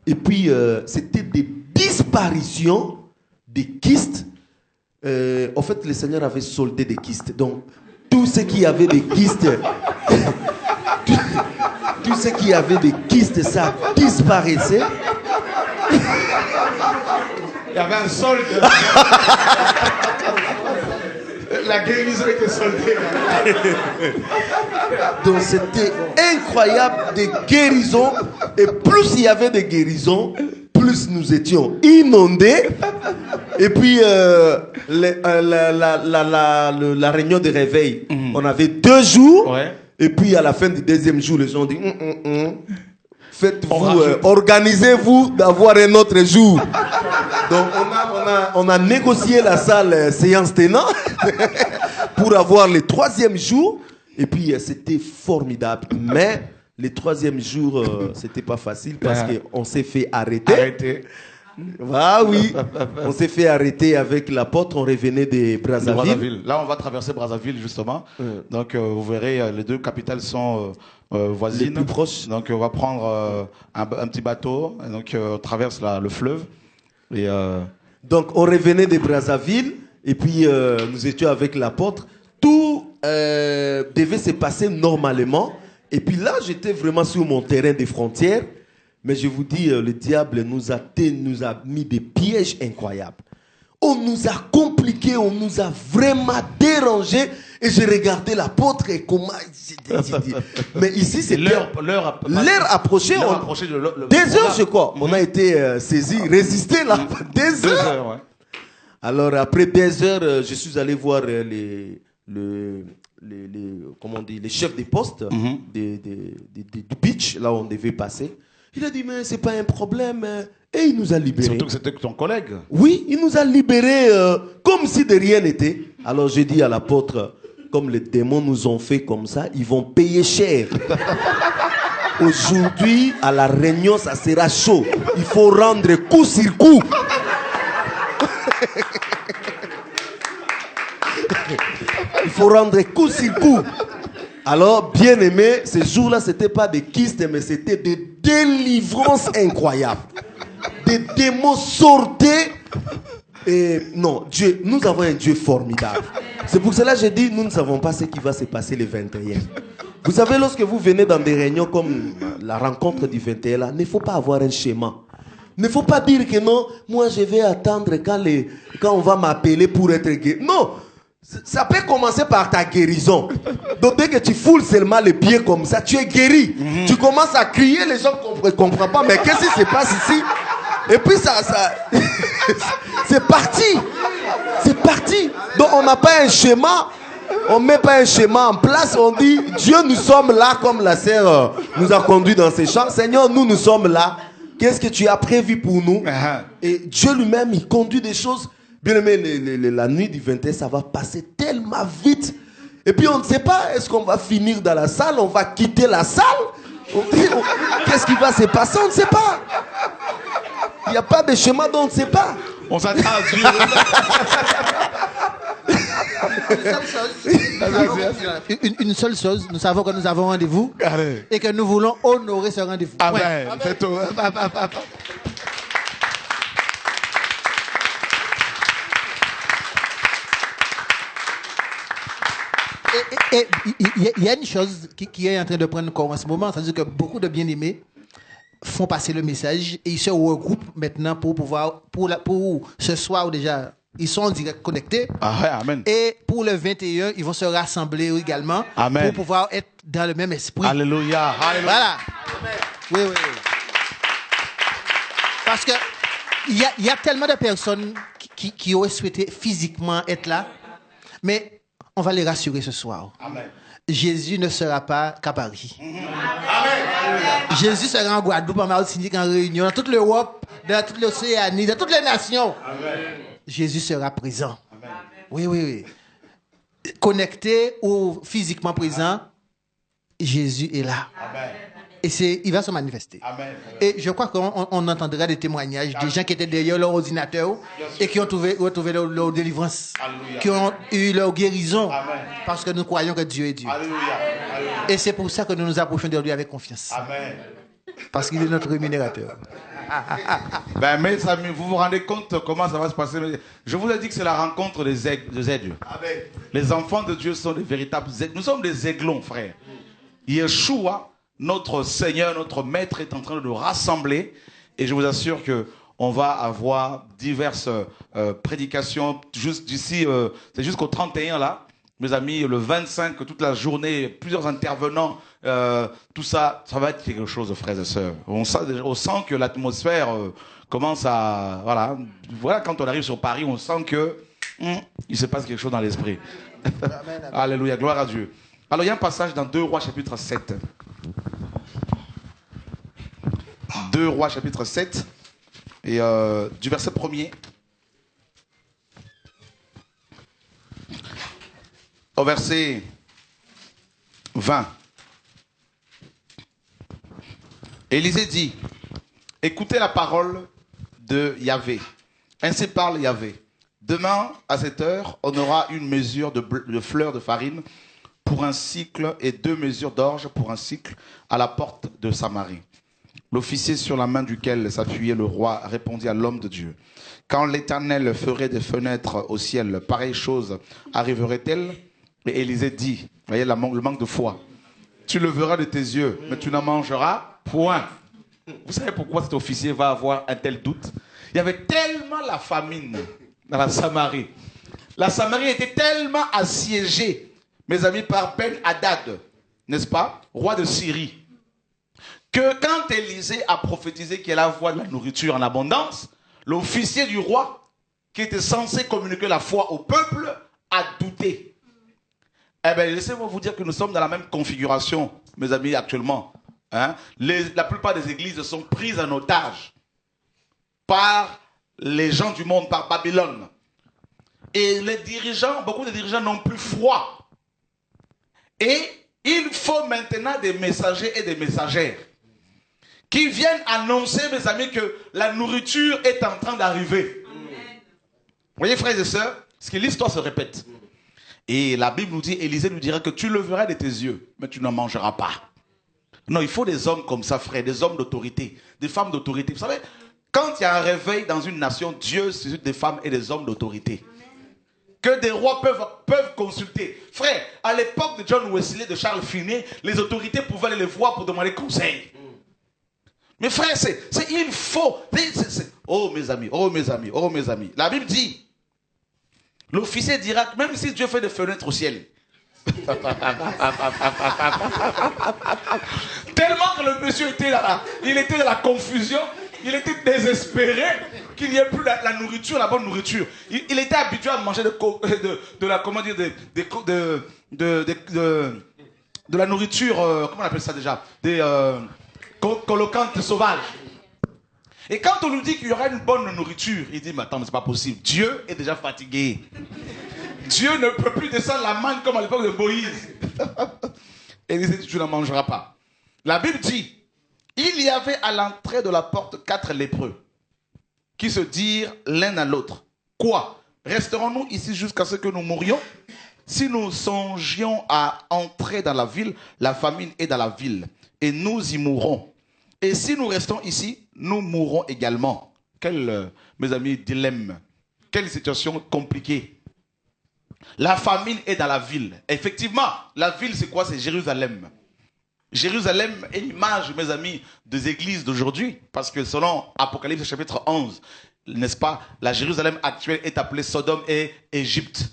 Et puis, c'était des disparitions des kystes. En fait, le Seigneur avait soldé des kystes. Donc, tout ce qui avait des kystes, tout ce qui avait des kystes, ça disparaissait. Il y avait un solde. La guérison était soldée. Donc c'était incroyable, des guérisons. Et plus il y avait des guérisons, plus nous étions inondés. Et puis la réunion de réveil, on avait 2 jours. Ouais. Et puis à la fin du 2e jour, les gens ont dit faites-vous, organisez-vous d'avoir un autre jour. Donc on a négocié la salle séance tenant pour avoir le 3e jour. Et puis c'était formidable. Mais le 3e jour, c'était pas facile parce qu'on s'est fait arrêter. Ah oui, on s'est fait arrêter avec l'apôtre, on revenait de Brazzaville. Là, on va traverser Brazzaville, justement. Donc, vous verrez, les deux capitales sont voisines. Les plus proches. Donc, on va prendre un petit bateau. Et donc, on traverse le fleuve. Et, donc, on revenait de Brazzaville. Et puis, nous étions avec l'apôtre. Tout devait se passer normalement. Et puis là, j'étais vraiment sur mon terrain des frontières. Mais je vous dis, le diable nous a mis des pièges incroyables. On nous a compliqués, on nous a vraiment dérangés. Et j'ai regardé l'apôtre et comment... Mais ici, c'est l'heure approchée. Des heures, je crois. On a été saisis, résistés là. Des heures. Ouais. Alors, après des heures, je suis allé voir les chefs des postes du beach, là où on devait passer. Il a dit, mais c'est pas un problème. Et il nous a libérés. Surtout que c'était ton collègue. Oui, il nous a libérés comme si de rien n'était. Alors j'ai dit à l'apôtre, comme les démons nous ont fait comme ça, ils vont payer cher. Aujourd'hui, à la réunion, ça sera chaud. Il faut rendre coup sur coup. Il faut rendre coup sur coup. Alors, bien aimé, ces jours-là, ce n'était pas des kystes, mais c'était des délivrances incroyables. Des démons sortaient. Et non, Dieu, nous avons un Dieu formidable. C'est pour cela que j'ai dit, nous ne savons pas ce qui va se passer le 21. Vous savez, lorsque vous venez dans des réunions comme la rencontre du 21, là, il ne faut pas avoir un schéma. Il ne faut pas dire que non, moi je vais attendre quand on va m'appeler pour être guéri. Non! Ça peut commencer par ta guérison. Donc dès que tu foules seulement les pieds comme ça, tu es guéri. Tu commences à crier, les gens ne comprennent pas. Mais qu'est-ce qui se passe ici? Et puis ça c'est parti. C'est parti. Donc on n'a pas un schéma. On ne met pas un schéma en place. On dit, Dieu, nous sommes là comme la sœur nous a conduits dans ces champs. Seigneur, nous sommes là. Qu'est-ce que tu as prévu pour nous? Et Dieu lui-même, il conduit des choses. Bien aimé, la nuit du 21, ça va passer tellement vite. Et puis on ne sait pas, est-ce qu'on va finir dans la salle? On va quitter la salle? Qu'est-ce qui va se passer? On ne sait pas. Il n'y a pas de schéma, donc on ne sait pas. On s'attend à Dieu. Une seule chose, nous savons que nous avons rendez-vous et que nous voulons honorer ce rendez-vous. Amen. Ouais. C'est tout. Et il y a une chose qui est en train de prendre corps en ce moment, c'est-à-dire que beaucoup de bien-aimés font passer le message et ils se regroupent maintenant pour pouvoir, pour ce soir déjà, ils sont en direct connectés. Amen. Et pour le 21, ils vont se rassembler également. Amen. Pour pouvoir être dans le même esprit. Alléluia. Voilà. Oui. Parce que il y a tellement de personnes qui auraient souhaité physiquement être là, mais on va les rassurer ce soir. Amen. Jésus ne sera pas qu'à Paris. Amen. Jésus sera en Guadeloupe, en Martinique, en Réunion, dans toute l'Europe, dans toute l'Océanie, dans toutes les nations. Amen. Jésus sera présent. Amen. Oui. Connecté ou physiquement présent, Jésus est là. Amen. Et il va se manifester. Amen. Et je crois qu'on entendra des témoignages des gens qui étaient derrière leur ordinateur et qui ont retrouvé leur délivrance, Alléluia. qui ont eu leur guérison. Amen. Parce que nous croyons que Dieu est Dieu. Alléluia. Alléluia. Et c'est pour ça que nous nous approchons de lui avec confiance. Amen. Parce qu'il est notre rémunérateur. Ben, mes amis, vous vous rendez compte comment ça va se passer? Je vous ai dit que c'est la rencontre des aigles. Amen. Les enfants de Dieu sont des véritables aigles. Nous sommes des aiglons, frère. Yeshua, notre Seigneur, notre Maître, est en train de nous rassembler. Et je vous assure qu'on va avoir diverses prédications juste d'ici, c'est jusqu'au 31 là. Mes amis, le 25, toute la journée, plusieurs intervenants, tout ça, ça va être quelque chose, frères et sœurs. On sent que l'atmosphère commence à... Voilà, quand on arrive sur Paris, on sent que il se passe quelque chose dans l'esprit. Alléluia, gloire à Dieu. Alors, il y a un passage dans 2 Rois, chapitre 7. 2 Rois, chapitre 7, et du verset 1er au verset 20. Élisée dit, écoutez la parole de Yahvé. Ainsi parle Yahvé. Demain, à cette heure, on aura une mesure de fleurs de farine pour un cycle et 2 mesures d'orge pour un cycle à la porte de Samarie. L'officier sur la main duquel s'appuyait le roi répondit à l'homme de Dieu. Quand l'Éternel ferait des fenêtres au ciel, pareille chose arriverait-elle? Et Élisée dit, voyez le manque de foi, tu le verras de tes yeux, mais tu n'en mangeras point. Vous savez pourquoi cet officier va avoir un tel doute? Il y avait tellement la famine dans la Samarie. La Samarie était tellement assiégée, mes amis, par Ben-Hadad, n'est-ce pas, roi de Syrie, que quand Élisée a prophétisé qu'il allait avoir de la nourriture en abondance, l'officier du roi, qui était censé communiquer la foi au peuple, a douté. Eh bien, laissez-moi vous dire que nous sommes dans la même configuration, mes amis, actuellement. Hein? La plupart des églises sont prises en otage par les gens du monde, par Babylone. Et les dirigeants, beaucoup de dirigeants n'ont plus foi. Et il faut maintenant des messagers et des messagères qui viennent annoncer, mes amis, que la nourriture est en train d'arriver. Vous voyez, frères et sœurs, parce que l'histoire se répète. Et la Bible nous dit, Élisée nous dira que tu le verras de tes yeux, mais tu n'en mangeras pas. Non, il faut des hommes comme ça, frère, des hommes d'autorité, des femmes d'autorité. Vous savez, quand il y a un réveil dans une nation, Dieu suscite des femmes et des hommes d'autorité. Que des rois peuvent consulter. Frère, à l'époque de John Wesley, de Charles Finney, les autorités pouvaient aller les voir pour demander conseil. Mais frère, il faut. Oh mes amis, oh mes amis, oh mes amis. La Bible dit, l'officier dira que même si Dieu fait des fenêtres au ciel, tellement que le monsieur était là, il était dans la confusion, il était désespéré qu'il n'y ait plus la nourriture, la bonne nourriture. Il était habitué à manger de la nourriture, comment on appelle ça déjà, des colocantes sauvages. Et quand on nous dit qu'il y aura une bonne nourriture, il dit, mais attends, mais c'est pas possible. Dieu est déjà fatigué. Dieu ne peut plus descendre la manne comme à l'époque de Moïse. Et il dit, tu n'en mangeras pas. La Bible dit, il y avait à l'entrée de la porte 4 lépreux qui se dirent l'un à l'autre, quoi? Resterons-nous ici jusqu'à ce que nous mourions? Si nous songions à entrer dans la ville, la famine est dans la ville, et nous y mourrons. Et si nous restons ici, nous mourrons également. Quel, mes amis, dilemme. Quelle situation compliquée. La famine est dans la ville. Effectivement, la ville, c'est quoi? C'est Jérusalem. Jérusalem est l'image, mes amis, des églises d'aujourd'hui. Parce que selon Apocalypse chapitre 11, n'est-ce pas, la Jérusalem actuelle est appelée Sodome et Égypte.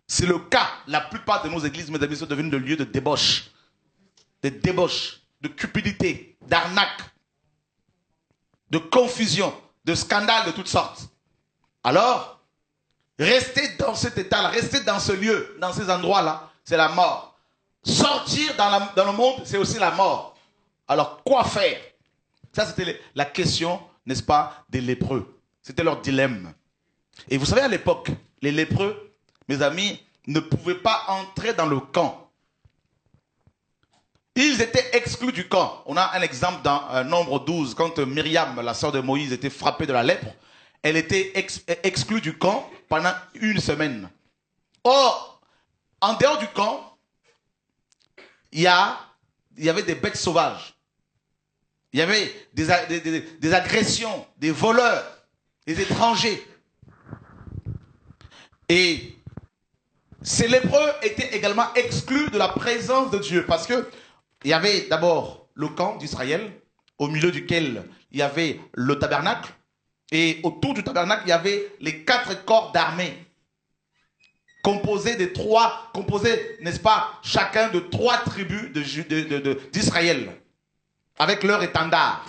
C'est le cas. La plupart de nos églises, mes amis, sont devenues des lieux de débauche. De débauche, de cupidité, d'arnaque, de confusion, de scandale de toutes sortes. Alors, rester dans cet état-là, rester dans ce lieu, dans ces endroits-là, c'est la mort. Sortir dans le monde, c'est aussi la mort. Alors, quoi faire? Ça, c'était la question, n'est-ce pas, des lépreux. C'était leur dilemme. Et vous savez, à l'époque, les lépreux, mes amis, ne pouvaient pas entrer dans le camp. Ils étaient exclus du camp. On a un exemple dans Nombre 12, quand Myriam, la sœur de Moïse, était frappée de la lèpre. Elle était exclue du camp pendant 1 semaine. Or, en dehors du camp, il y avait des bêtes sauvages. Il y avait des agressions, des voleurs, des étrangers. Et ces lépreux étaient également exclus de la présence de Dieu. Parce que il y avait d'abord le camp d'Israël, au milieu duquel il y avait le tabernacle. Et autour du tabernacle, il y avait les 4 corps d'armée. Composés, n'est-ce pas, chacun de 3 tribus d'Israël, avec leur étendard.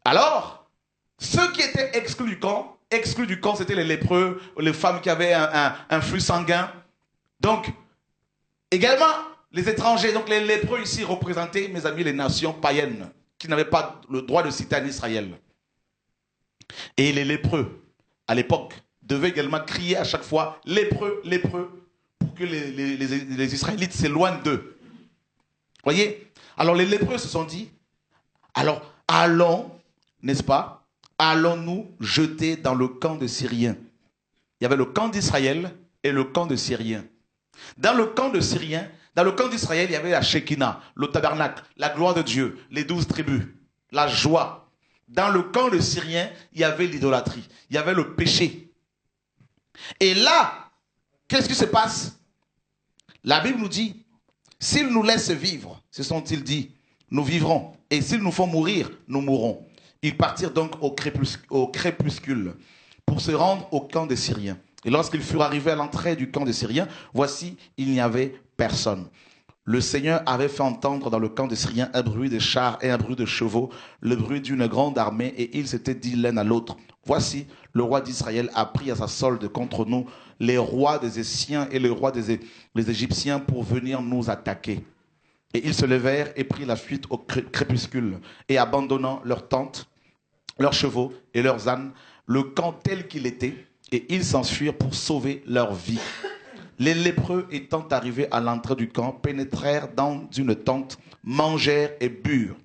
Alors, ceux qui étaient exclus du camp, c'était les lépreux, les femmes qui avaient un flux sanguin. Donc, également, les étrangers, donc les lépreux ici représentaient, mes amis, les nations païennes, qui n'avaient pas le droit de citer en Israël. Et les lépreux, à l'époque, devaient également crier à chaque fois « lépreux, lépreux » pour que les Israélites s'éloignent d'eux. Voyez? Alors les lépreux se sont dit « alors allons, n'est-ce pas, allons-nous jeter dans le camp des Syriens? Il y avait le camp d'Israël et le camp des Syriens. Dans le camp de Syriens, dans le camp d'Israël, il y avait la Shekinah, le tabernacle, la gloire de Dieu, les 12 tribus, la joie. Dans le camp de Syriens, il y avait l'idolâtrie, il y avait le péché. Et là, qu'est-ce qui se passe? La Bible nous dit, s'ils nous laissent vivre, ce sont-ils dit, nous vivrons. Et s'ils nous font mourir, nous mourrons. Ils partirent donc au crépuscule pour se rendre au camp des Syriens. Et lorsqu'ils furent arrivés à l'entrée du camp des Syriens, voici, il n'y avait personne. Le Seigneur avait fait entendre dans le camp des Syriens un bruit de chars et un bruit de chevaux, le bruit d'une grande armée, et ils s'étaient dit l'un à l'autre, voici, le roi d'Israël a pris à sa solde contre nous les rois des Essiens et les rois des Égyptiens pour venir nous attaquer. Et ils se levèrent et prirent la fuite au crépuscule, et abandonnant leurs tentes, leurs chevaux et leurs ânes, le camp tel qu'il était, et ils s'enfuirent pour sauver leur vie. Les lépreux étant arrivés à l'entrée du camp, pénétrèrent dans une tente, mangèrent et burent.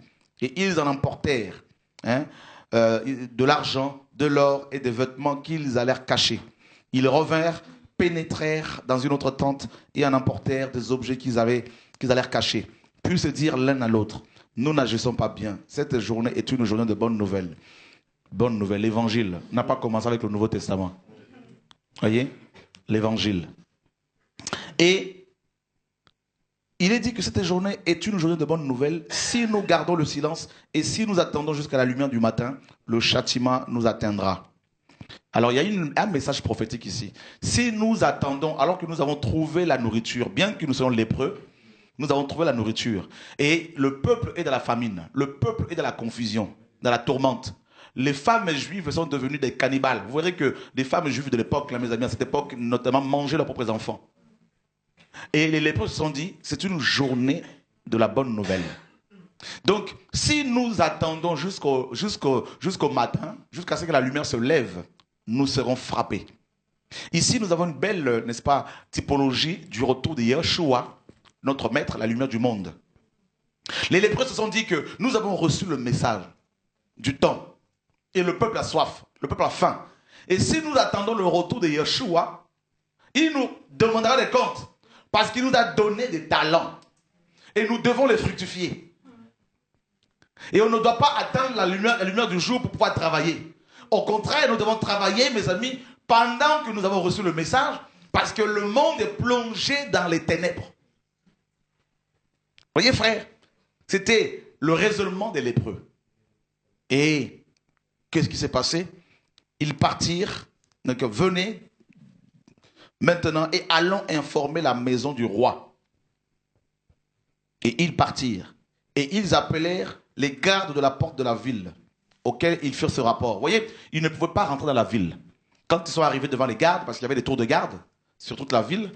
Et ils en emportèrent de l'argent, de l'or et des vêtements qu'ils allèrent cacher. Ils revinrent, pénétrèrent dans une autre tente et en emportèrent des objets qu'ils allèrent cacher. Puis se dire l'un à l'autre, nous n'agissons pas bien. Cette journée est une journée de bonnes nouvelles. Bonne nouvelle, l'évangile n'a pas commencé avec le Nouveau Testament. Voyez, l'évangile. Et il est dit que cette journée est une journée de bonnes nouvelles. Si nous gardons le silence et si nous attendons jusqu'à la lumière du matin, le châtiment nous atteindra. Alors il y a un message prophétique ici. Si nous attendons, alors que nous avons trouvé la nourriture, bien que nous soyons lépreux, nous avons trouvé la nourriture. Et le peuple est dans la famine, le peuple est dans la confusion, dans la tourmente. Les femmes juives sont devenues des cannibales. Vous verrez que les femmes juives de l'époque, là, mes amis, à cette époque, notamment, mangeaient leurs propres enfants. Et les lépreux se sont dit, c'est une journée de la bonne nouvelle. Donc, si nous attendons jusqu'au matin, jusqu'à ce que la lumière se lève, nous serons frappés. Ici, nous avons une belle, n'est-ce pas, typologie du retour de Yeshua, notre maître, la lumière du monde. Les lépreux se sont dit que nous avons reçu le message du temps. Et le peuple a soif, le peuple a faim. Et si nous attendons le retour de Yeshua, il nous demandera des comptes. Parce qu'il nous a donné des talents. Et nous devons les fructifier. Et on ne doit pas attendre la lumière du jour pour pouvoir travailler. Au contraire, nous devons travailler, mes amis, pendant que nous avons reçu le message, parce que le monde est plongé dans les ténèbres. Voyez, frère, c'était le raisonnement des lépreux. Et qu'est-ce qui s'est passé? Ils partirent, donc venez maintenant et allons informer la maison du roi. Et ils partirent. Et ils appelèrent les gardes de la porte de la ville, auxquels ils firent ce rapport. Vous voyez, ils ne pouvaient pas rentrer dans la ville. Quand ils sont arrivés devant les gardes, parce qu'il y avait des tours de garde sur toute la ville,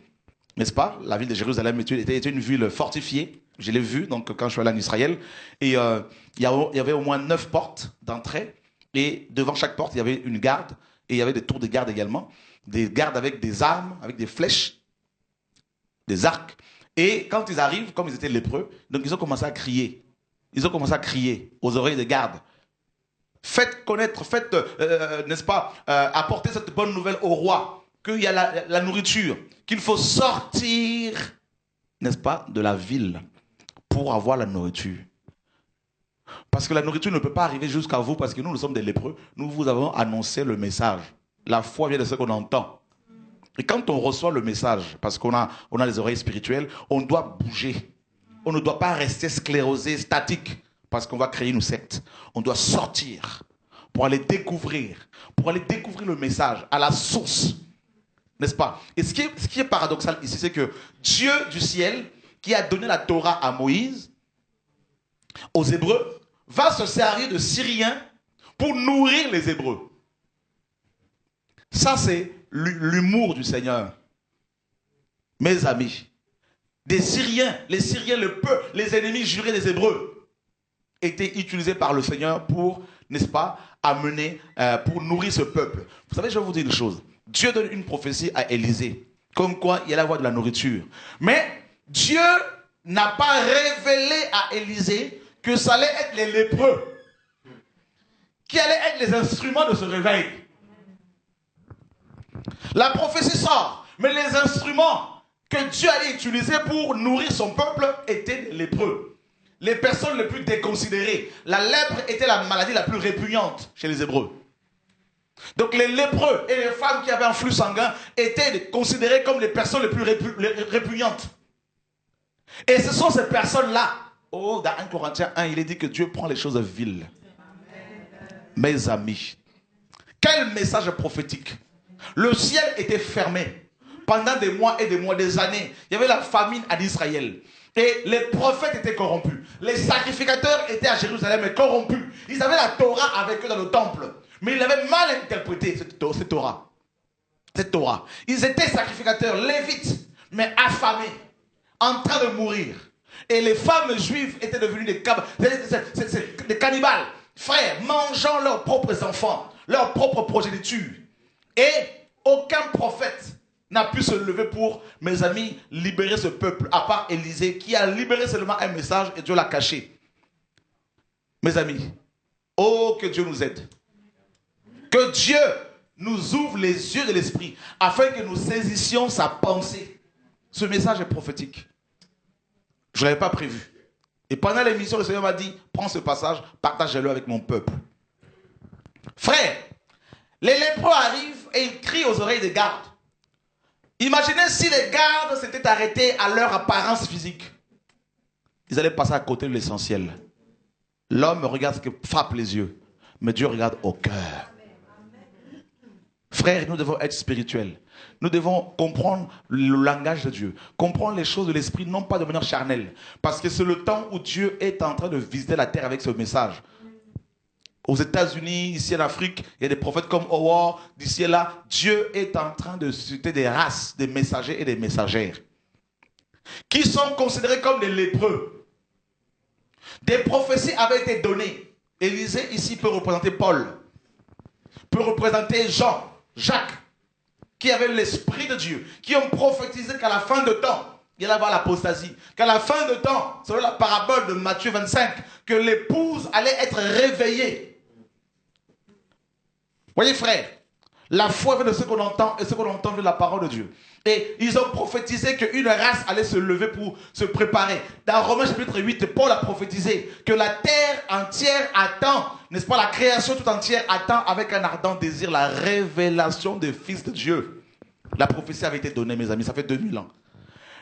n'est-ce pas? La ville de Jérusalem était une ville fortifiée. Je l'ai vu donc, quand je suis allé en Israël. Et il y avait au moins 9 portes d'entrée. Et devant chaque porte, il y avait une garde. Et il y avait des tours de garde également. Des gardes avec des armes, avec des flèches, des arcs. Et quand ils arrivent, comme ils étaient lépreux, donc ils ont commencé à crier. Ils ont commencé à crier aux oreilles des gardes. Faites connaître, n'est-ce pas, apporter cette bonne nouvelle au roi, qu'il y a la nourriture, qu'il faut sortir, n'est-ce pas, de la ville pour avoir la nourriture. Parce que la nourriture ne peut pas arriver jusqu'à vous parce que nous sommes des lépreux. Nous vous avons annoncé le message. La foi vient de ce qu'on entend. Et quand on reçoit le message, parce qu'on a les oreilles spirituelles, on doit bouger. On ne doit pas rester sclérosé, statique, parce qu'on va créer une secte. On doit sortir pour aller découvrir le message à la source. N'est-ce pas? Et ce qui est paradoxal ici, c'est que Dieu du ciel, qui a donné la Torah à Moïse, aux Hébreux, va se servir de Syriens pour nourrir les Hébreux. Ça, c'est l'humour du Seigneur. Mes amis, des Syriens, les Syriens, le peuple, les ennemis jurés des Hébreux, étaient utilisés par le Seigneur pour, n'est-ce pas, amener, pour nourrir ce peuple. Vous savez, je vais vous dire une chose. Dieu donne une prophétie à Élisée, comme quoi il y a la voie de la nourriture. Mais Dieu n'a pas révélé à Élisée que ça allait être les lépreux. qui allaient être les instruments de ce réveil. La prophétie sort, mais les instruments que Dieu allait utiliser pour nourrir son peuple étaient les lépreux. Les personnes les plus déconsidérées. La lèpre était la maladie la plus répugnante chez les Hébreux. Donc les lépreux et les femmes qui avaient un flux sanguin étaient considérées comme les personnes les plus répugnantes. Et ce sont ces personnes-là. Oh, dans 1 Corinthiens 1, il est dit que Dieu prend les choses viles. Mes amis, quel message prophétique. Le ciel était fermé pendant des mois et des mois, des années. Il y avait la famine en Israël. Et les prophètes étaient corrompus. Les sacrificateurs étaient à Jérusalem et corrompus. Ils avaient la Torah avec eux dans le temple. Mais ils avaient mal interprété cette Torah. Ils étaient sacrificateurs, lévites, mais affamés, en train de mourir. Et les femmes juives étaient devenues des cannibales, frères, mangeant leurs propres enfants, leurs propres progénitures. Et aucun prophète n'a pu se lever pour, mes amis, libérer ce peuple, à part Élisée, qui a libéré seulement un message et Dieu l'a caché. Mes amis, oh que Dieu nous aide. Que Dieu nous ouvre les yeux de l'esprit, afin que nous saisissions sa pensée. Ce message est prophétique. Je ne l'avais pas prévu. Et pendant l'émission, le Seigneur m'a dit, prends ce passage, partage-le avec mon peuple. Frère, les lépreux arrivent et ils crient aux oreilles des gardes. Imaginez si les gardes s'étaient arrêtés à leur apparence physique. Ils allaient passer à côté de l'essentiel. L'homme regarde ce qui frappe les yeux, mais Dieu regarde au cœur. Frères, nous devons être spirituels. Nous devons comprendre le langage de Dieu, comprendre les choses de l'esprit, non pas de manière charnelle. Parce que c'est le temps où Dieu est en train de visiter la terre avec ce message. Aux États-Unis, ici en Afrique, il y a des prophètes comme Howard, d'ici et là. Dieu est en train de susciter des races, des messagers et des messagères, qui sont considérés comme des lépreux. Des prophéties avaient été données. Élisée ici peut représenter Paul, peut représenter Jean, Jacques, qui avaient l'esprit de Dieu, qui ont prophétisé qu'à la fin de temps, il y allait avoir l'apostasie, qu'à la fin de temps, selon la parabole de Matthieu 25, que l'épouse allait être réveillée. Voyez frère, la foi vient de ce qu'on entend et ce qu'on entend de la parole de Dieu. Et ils ont prophétisé qu'une race allait se lever pour se préparer. Dans Romains chapitre 8, Paul a prophétisé que la terre entière attend, n'est-ce pas, la création tout entière attend avec un ardent désir la révélation des fils de Dieu. La prophétie avait été donnée, mes amis, ça fait 2000 ans.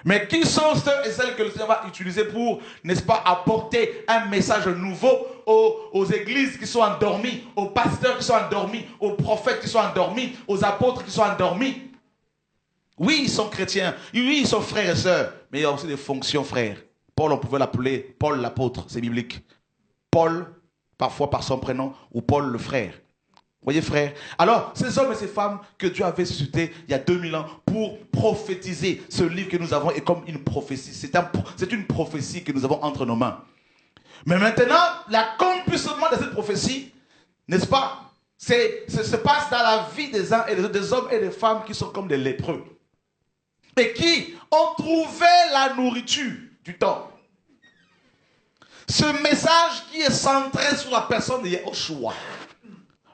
Mais qui sont ceux et celles que le Seigneur va utiliser pour, n'est-ce pas, apporter un message nouveau aux églises qui sont endormies, aux pasteurs qui sont endormis, aux prophètes qui sont endormis, aux apôtres qui sont endormis? Oui, ils sont chrétiens. Oui, ils sont frères et sœurs. Mais il y a aussi des fonctions, frères. Paul, on pouvait l'appeler Paul l'apôtre, c'est biblique. Paul, parfois par son prénom, ou Paul le frère. Voyez, frères. Alors, ces hommes et ces femmes que Dieu avait suscités il y a 2000 ans pour prophétiser ce livre que nous avons est comme une prophétie. C'est une prophétie que nous avons entre nos mains. Mais maintenant, l'accomplissement de cette prophétie, n'est-ce pas, se passe dans la vie des uns et des autres, des hommes et des femmes qui sont comme des lépreux. Et qui ont trouvé la nourriture du temps. Ce message qui est centré sur la personne de Yahushua.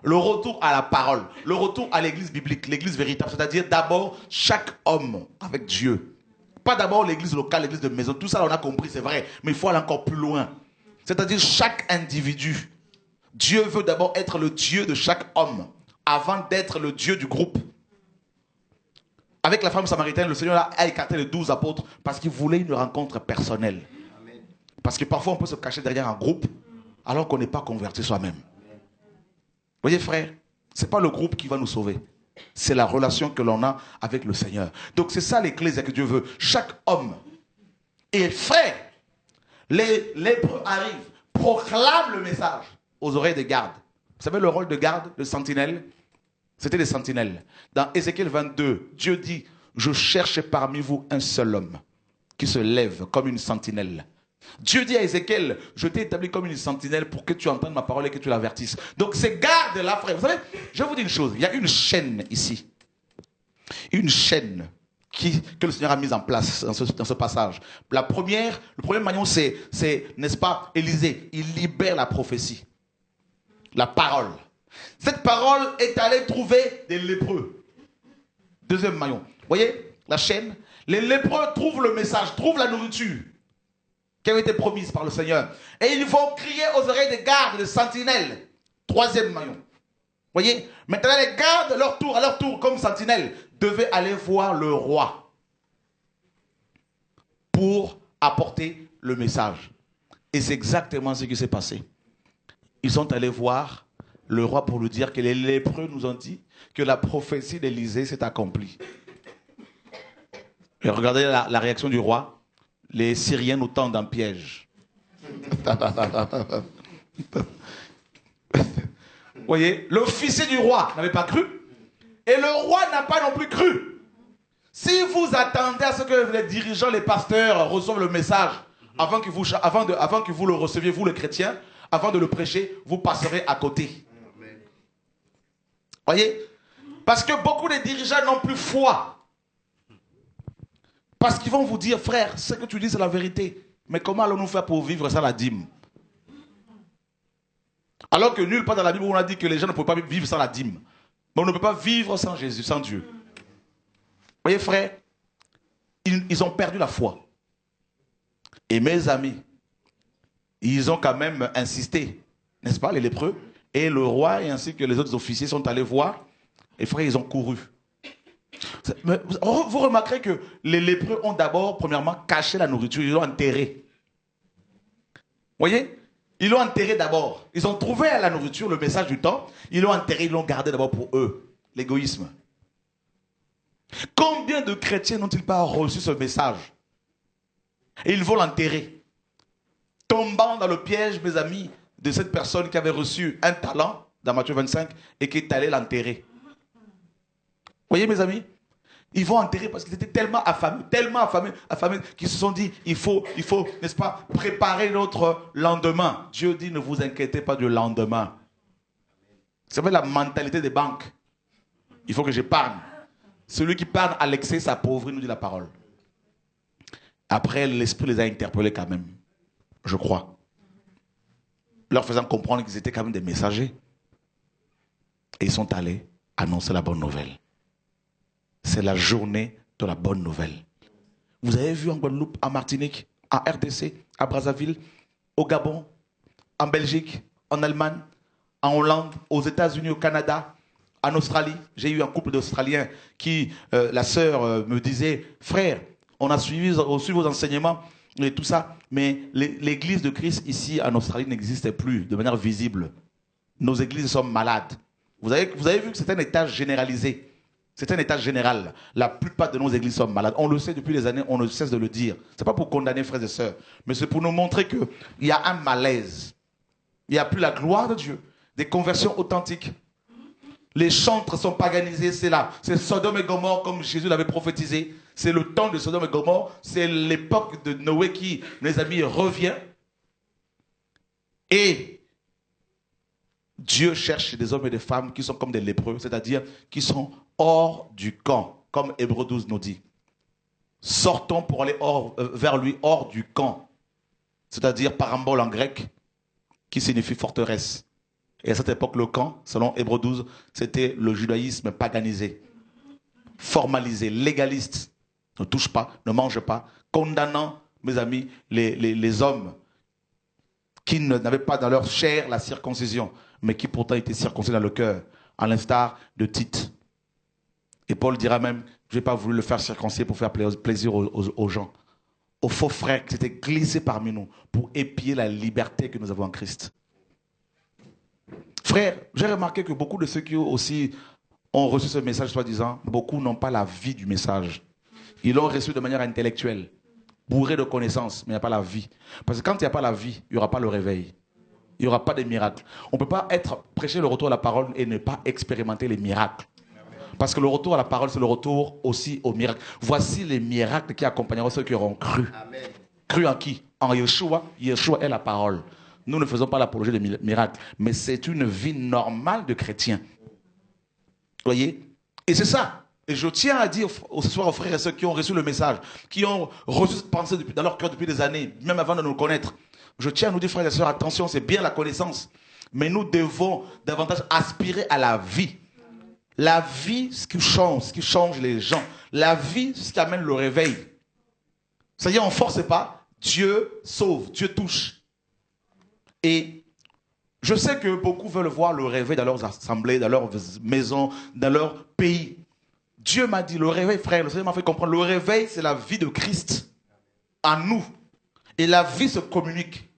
Le retour à la parole, le retour à l'église biblique, l'église véritable, c'est-à-dire d'abord chaque homme avec Dieu. Pas d'abord l'église locale, l'église de maison, tout ça on a compris, c'est vrai, mais il faut aller encore plus loin. C'est-à-dire chaque individu. Dieu veut d'abord être le Dieu de chaque homme, avant d'être le Dieu du groupe. Avec la femme samaritaine, le Seigneur a écarté les 12 apôtres parce qu'il voulait une rencontre personnelle. Parce que parfois on peut se cacher derrière un groupe alors qu'on n'est pas converti soi-même. Voyez frère, ce n'est pas le groupe qui va nous sauver. C'est la relation que l'on a avec le Seigneur. Donc c'est ça l'Église que Dieu veut. Chaque homme. Et frère, les lépreux arrivent, proclament le message aux oreilles des gardes. Vous savez le rôle de garde, de sentinelle? C'était des sentinelles. Dans Ézéchiel 22, Dieu dit, je cherche parmi vous un seul homme qui se lève comme une sentinelle. Dieu dit à Ézéchiel, je t'ai établi comme une sentinelle pour que tu entendes ma parole et que tu l'avertisses. Donc ces gardes-là, frère, vous savez, je vais vous dire une chose, il y a une chaîne ici. Une chaîne que le Seigneur a mise en place dans ce passage. Le premier maillon, c'est, n'est-ce pas, Élisée, il libère la prophétie. La parole. Cette parole est allée trouver des lépreux. Deuxième maillon. Vous voyez la chaîne? Les lépreux trouvent le message, trouvent la nourriture qui avait été promise par le Seigneur. Et ils vont crier aux oreilles des gardes, des sentinelles. Troisième maillon. Vous voyez? Maintenant, les gardes, à leur tour, comme sentinelles, devaient aller voir le roi pour apporter le message. Et c'est exactement ce qui s'est passé. Ils sont allés voir le roi pour lui dire que les lépreux nous ont dit que la prophétie d'Élisée s'est accomplie. Et regardez la réaction du roi. Les Syriens nous tendent un piège. Vous voyez, l'officier du roi n'avait pas cru. Et le roi n'a pas non plus cru. Si vous attendez à ce que les dirigeants, les pasteurs reçoivent le message, avant que vous le receviez, vous les chrétiens, avant de le prêcher, vous passerez à côté. Voyez? Parce que beaucoup de dirigeants n'ont plus foi. Parce qu'ils vont vous dire, frère, ce que tu dis c'est la vérité. Mais comment allons-nous faire pour vivre sans la dîme? Alors que nulle part dans la Bible on a dit que les gens ne peuvent pas vivre sans la dîme. Mais on ne peut pas vivre sans Jésus, sans Dieu. Vous voyez frère, ils ont perdu la foi. Et mes amis, ils ont quand même insisté, n'est-ce pas, les lépreux? Et le roi et ainsi que les autres officiers sont allés voir. Et frère, ils ont couru. Vous remarquerez que les lépreux ont d'abord, premièrement, caché la nourriture. Ils l'ont enterrée. Vous voyez? Ils l'ont enterré d'abord. Ils ont trouvé la nourriture, le message du temps. Ils l'ont enterré, ils l'ont gardé d'abord pour eux. L'égoïsme. Combien de chrétiens n'ont-ils pas reçu ce message? Et ils vont l'enterrer. Tombant dans le piège, mes amis, de cette personne qui avait reçu un talent, dans Matthieu 25, et qui est allé l'enterrer. Vous voyez, mes amis? Ils vont enterrer parce qu'ils étaient tellement affamés, qu'ils se sont dit, il faut, n'est-ce pas, préparer notre lendemain. Dieu dit, ne vous inquiétez pas du lendemain. C'est la mentalité des banques. Il faut que j'épargne. Celui qui parle à l'excès s'appauvrit, nous dit la parole. Après, l'esprit les a interpellés quand même, je crois. Leur faisant comprendre qu'ils étaient quand même des messagers. Et ils sont allés annoncer la bonne nouvelle. C'est la journée de la bonne nouvelle. Vous avez vu en Guadeloupe, en Martinique, en RDC, à Brazzaville, au Gabon, en Belgique, en Allemagne, en Hollande, aux États-Unis, au Canada, en Australie. J'ai eu un couple d'Australiens qui, la sœur me disait, frère, on a suivi vos enseignements et tout ça, mais l'église de Christ ici en Australie n'existait plus de manière visible. Nos églises sont malades. Vous avez vu que c'est un état généralisé. C'est un état général. La plupart de nos églises sont malades. On le sait depuis des années, on ne cesse de le dire. Ce n'est pas pour condamner frères et sœurs, mais c'est pour nous montrer qu'il y a un malaise. Il n'y a plus la gloire de Dieu. Des conversions authentiques. Les chantres sont paganisés, c'est là. C'est Sodome et Gomorrhe comme Jésus l'avait prophétisé. C'est le temps de Sodome et Gomorrhe. C'est l'époque de Noé qui, mes amis, revient. Et Dieu cherche des hommes et des femmes qui sont comme des lépreux, c'est-à-dire qui sont hors du camp, comme Hébreux 12 nous dit. Sortons pour aller vers lui hors du camp, c'est-à-dire parambole en grec, qui signifie forteresse. Et à cette époque, le camp, selon Hébreux 12, c'était le judaïsme paganisé, formalisé, légaliste. Ne touche pas, ne mange pas, condamnant, mes amis, les hommes qui n'avaient pas dans leur chair la circoncision, mais qui pourtant étaient circoncis dans le cœur, à l'instar de Tite. Et Paul dira même, je n'ai pas voulu le faire circonciser pour faire plaisir aux gens, aux faux frères qui s'étaient glissés parmi nous pour épier la liberté que nous avons en Christ. Frère, j'ai remarqué que beaucoup de ceux qui aussi ont reçu ce message, soi-disant, beaucoup n'ont pas la vie du message. Ils l'ont reçu de manière intellectuelle, bourré de connaissances, mais il n'y a pas la vie. Parce que quand il n'y a pas la vie, il n'y aura pas le réveil. Il n'y aura pas de miracles. On ne peut pas prêcher le retour à la parole et ne pas expérimenter les miracles. Parce que le retour à la parole, c'est le retour aussi aux miracles. Voici les miracles qui accompagneront ceux qui auront cru. Amen. Cru en qui? En Yeshua. Yeshua est la parole. Nous ne faisons pas l'apologie des miracles, mais c'est une vie normale de chrétien. Vous voyez? Et c'est ça. Et je tiens à dire ce soir aux frères et ceux qui ont reçu le message, qui ont reçu cette pensée dans leur cœur depuis des années, même avant de nous connaître. Je tiens à nous dire, frères et sœurs, attention, c'est bien la connaissance. Mais nous devons davantage aspirer à la vie. La vie, ce qui change les gens. La vie, ce qui amène le réveil. C'est-à-dire, on ne force pas. Dieu sauve, Dieu touche. Et je sais que beaucoup veulent voir le réveil dans leurs assemblées, dans leurs maisons, dans leur pays. Dieu m'a dit, le réveil, frère, le Seigneur m'a fait comprendre, le réveil, c'est la vie de Christ en nous. Et la vie se communique.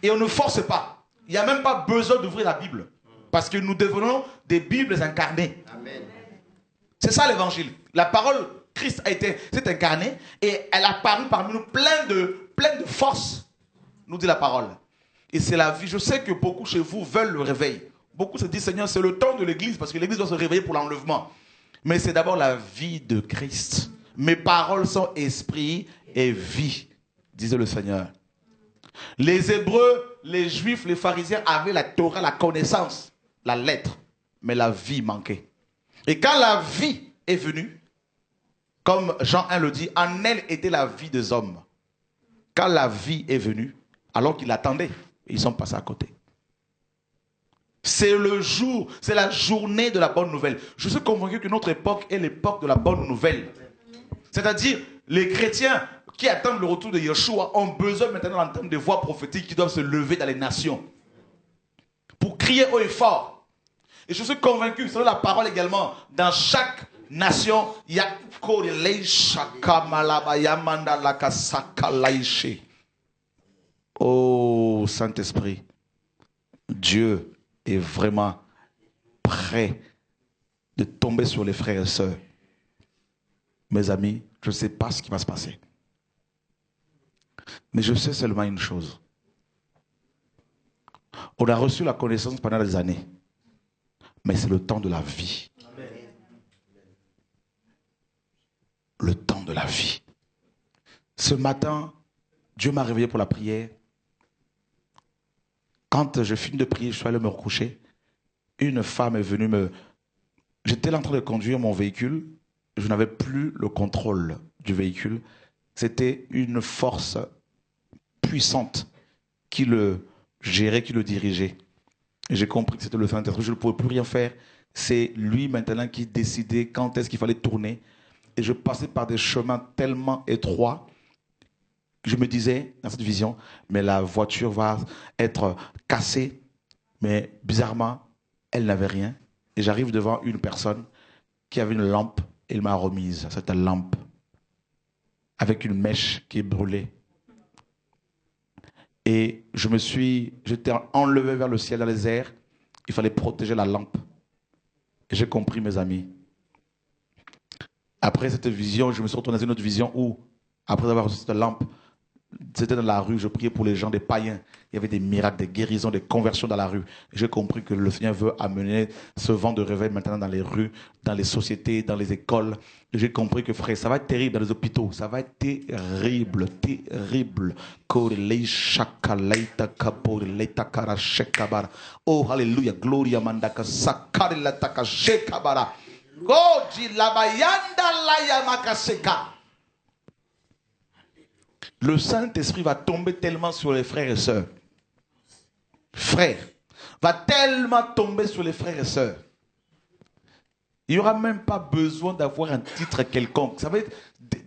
Et on ne force pas. Il n'y a même pas besoin d'ouvrir la Bible. Parce que nous devenons des Bibles incarnées. Amen. C'est ça l'évangile. La parole, Christ s'est incarné et elle a paru parmi nous pleine de force, nous dit la parole. Et c'est la vie. Je sais que beaucoup chez vous veulent le réveil. Beaucoup se disent, Seigneur, c'est le temps de l'église parce que l'église doit se réveiller pour l'enlèvement. Mais c'est d'abord la vie de Christ. Mes paroles sont esprit et vie, disait le Seigneur. Les Hébreux, les Juifs, les pharisiens avaient la Torah, la connaissance, la lettre, mais la vie manquait. Et quand la vie est venue, comme Jean 1 le dit, en elle était la vie des hommes. Quand la vie est venue, alors qu'ils l'attendaient, ils sont passés à côté. C'est le jour, c'est la journée de la bonne nouvelle. Je suis convaincu que notre époque est l'époque de la bonne nouvelle. C'est-à-dire, les chrétiens qui attendent le retour de Yeshua ont besoin maintenant d'entendre des voix prophétiques qui doivent se lever dans les nations pour crier haut et fort. Et je suis convaincu, selon la parole également, dans chaque nation, il y a oh Saint-Esprit, Dieu est vraiment prêt de tomber sur les frères et sœurs. Mes amis, je ne sais pas ce qui va se passer. Mais je sais seulement une chose. On a reçu la connaissance pendant des années. Mais c'est le temps de la vie. Le temps de la vie. Ce matin, Dieu m'a réveillé pour la prière. Quand je finis de prier, je suis allé me recoucher. Une femme est venue me... J'étais en train de conduire mon véhicule. Je n'avais plus le contrôle du véhicule. C'était une force puissante qui le gérait, qui le dirigeait. Et j'ai compris que c'était le Saint-Esprit. Je ne pouvais plus rien faire. C'est lui maintenant qui décidait quand est-ce qu'il fallait tourner. Et je passais par des chemins tellement étroits que je me disais, dans cette vision, mais la voiture va être cassée. Mais bizarrement, elle n'avait rien. Et j'arrive devant une personne qui avait une lampe. Et il m'a remise cette lampe avec une mèche qui est brûlée. Et j'étais enlevé vers le ciel dans les airs. Il fallait protéger la lampe. Et j'ai compris, mes amis. Après cette vision, je me suis retourné dans une autre vision où, après avoir reçu cette lampe, c'était dans la rue, je priais pour les gens, des païens. Il y avait des miracles, des guérisons, des conversions dans la rue. J'ai compris que le Seigneur veut amener ce vent de réveil maintenant dans les rues, dans les sociétés, dans les écoles. J'ai compris que, frère, ça va être terrible dans les hôpitaux. Ça va être terrible, terrible. Oh, alléluia, gloria mandaka sakarila taka shekabara. Goji labayanda laya makaseka. Le Saint-Esprit va tomber tellement sur les frères et sœurs. Frères, va tellement tomber sur les frères et sœurs. Il n'y aura même pas besoin d'avoir un titre quelconque. Ça veut dire,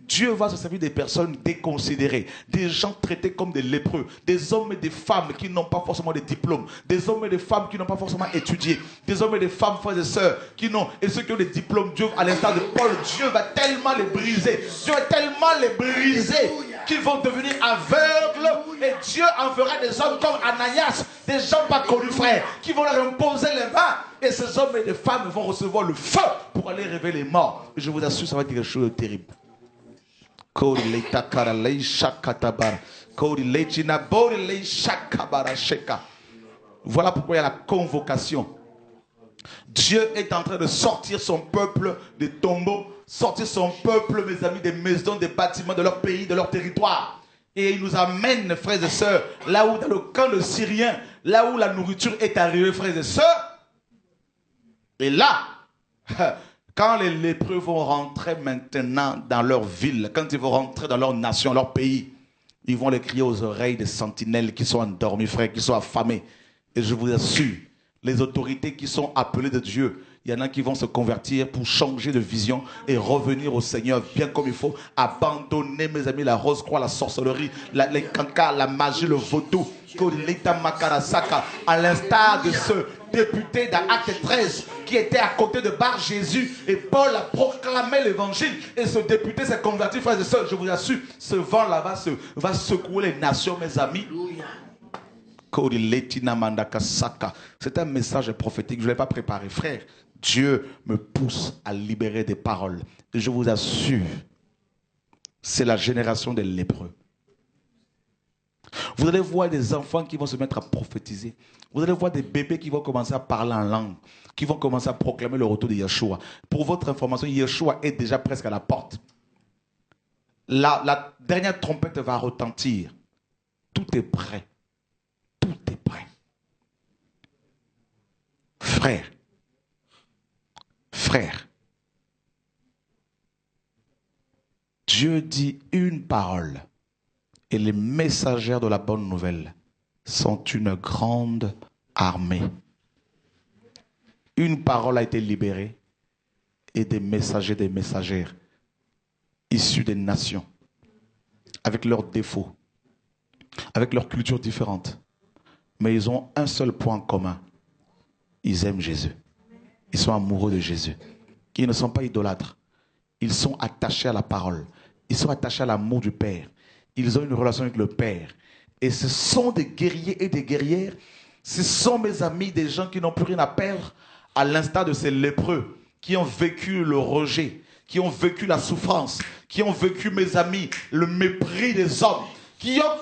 Dieu va se servir des personnes déconsidérées, des gens traités comme des lépreux, des hommes et des femmes qui n'ont pas forcément de diplômes, des hommes et des femmes qui n'ont pas forcément étudié, des hommes et des femmes, frères et sœurs, qui n'ont, et ceux qui ont des diplômes, Dieu, à l'instar de Paul, Dieu va tellement les briser, Dieu va tellement les briser, qu'ils vont devenir aveugles, et Dieu enverra des hommes comme Ananias, des gens pas connus, frères, qui vont leur imposer les mains, et ces hommes et des femmes vont recevoir le feu pour aller réveiller les morts. Et je vous assure, ça va être quelque chose de terrible. Voilà pourquoi il y a la convocation. Dieu est en train de sortir son peuple des tombeaux, sortir son peuple, mes amis, des maisons, des bâtiments, de leur pays, de leur territoire. Et il nous amène, frères et sœurs, là où dans le camp de Syriens, là où la nourriture est arrivée, frères et sœurs. Et là, quand les lépreux vont rentrer maintenant dans leur ville, quand ils vont rentrer dans leur nation, leur pays, ils vont les crier aux oreilles des sentinelles qui sont endormis, frères, qui sont affamés. Et je vous assure, les autorités qui sont appelées de Dieu, il y en a qui vont se convertir pour changer de vision et revenir au Seigneur bien comme il faut. Abandonner, mes amis, la rose-croix, la sorcellerie, les cancans, la magie, le vaudou. À l'instar de ce député d'Acte 13 qui était à côté de Bar Jésus et Paul a proclamé l'évangile et ce député s'est converti, frères et sœurs. Je vous assure, ce vent-là va secouer les nations, mes amis. C'est un message prophétique, je ne l'ai pas préparé. Frère, Dieu me pousse à libérer des paroles. Et je vous assure, c'est la génération des lépreux. Vous allez voir des enfants qui vont se mettre à prophétiser. Vous allez voir des bébés qui vont commencer à parler en langue, qui vont commencer à proclamer le retour de Yeshua. Pour votre information, Yeshua est déjà presque à la porte. La dernière trompette va retentir. Tout est prêt. Tout est prêt. Frère, Dieu dit une parole et les messagers de la bonne nouvelle sont une grande armée. Une parole a été libérée et des messagers, des messagères issus des nations, avec leurs défauts, avec leurs cultures différentes. Mais ils ont un seul point commun. Ils aiment Jésus. Ils sont amoureux de Jésus. Ils ne sont pas idolâtres. Ils sont attachés à la parole. Ils sont attachés à l'amour du Père. Ils ont une relation avec le Père. Et ce sont des guerriers et des guerrières. Ce sont, mes amis, des gens qui n'ont plus rien à perdre, à l'instar de ces lépreux qui ont vécu le rejet, qui ont vécu la souffrance, qui ont vécu, mes amis, le mépris des hommes, qui ont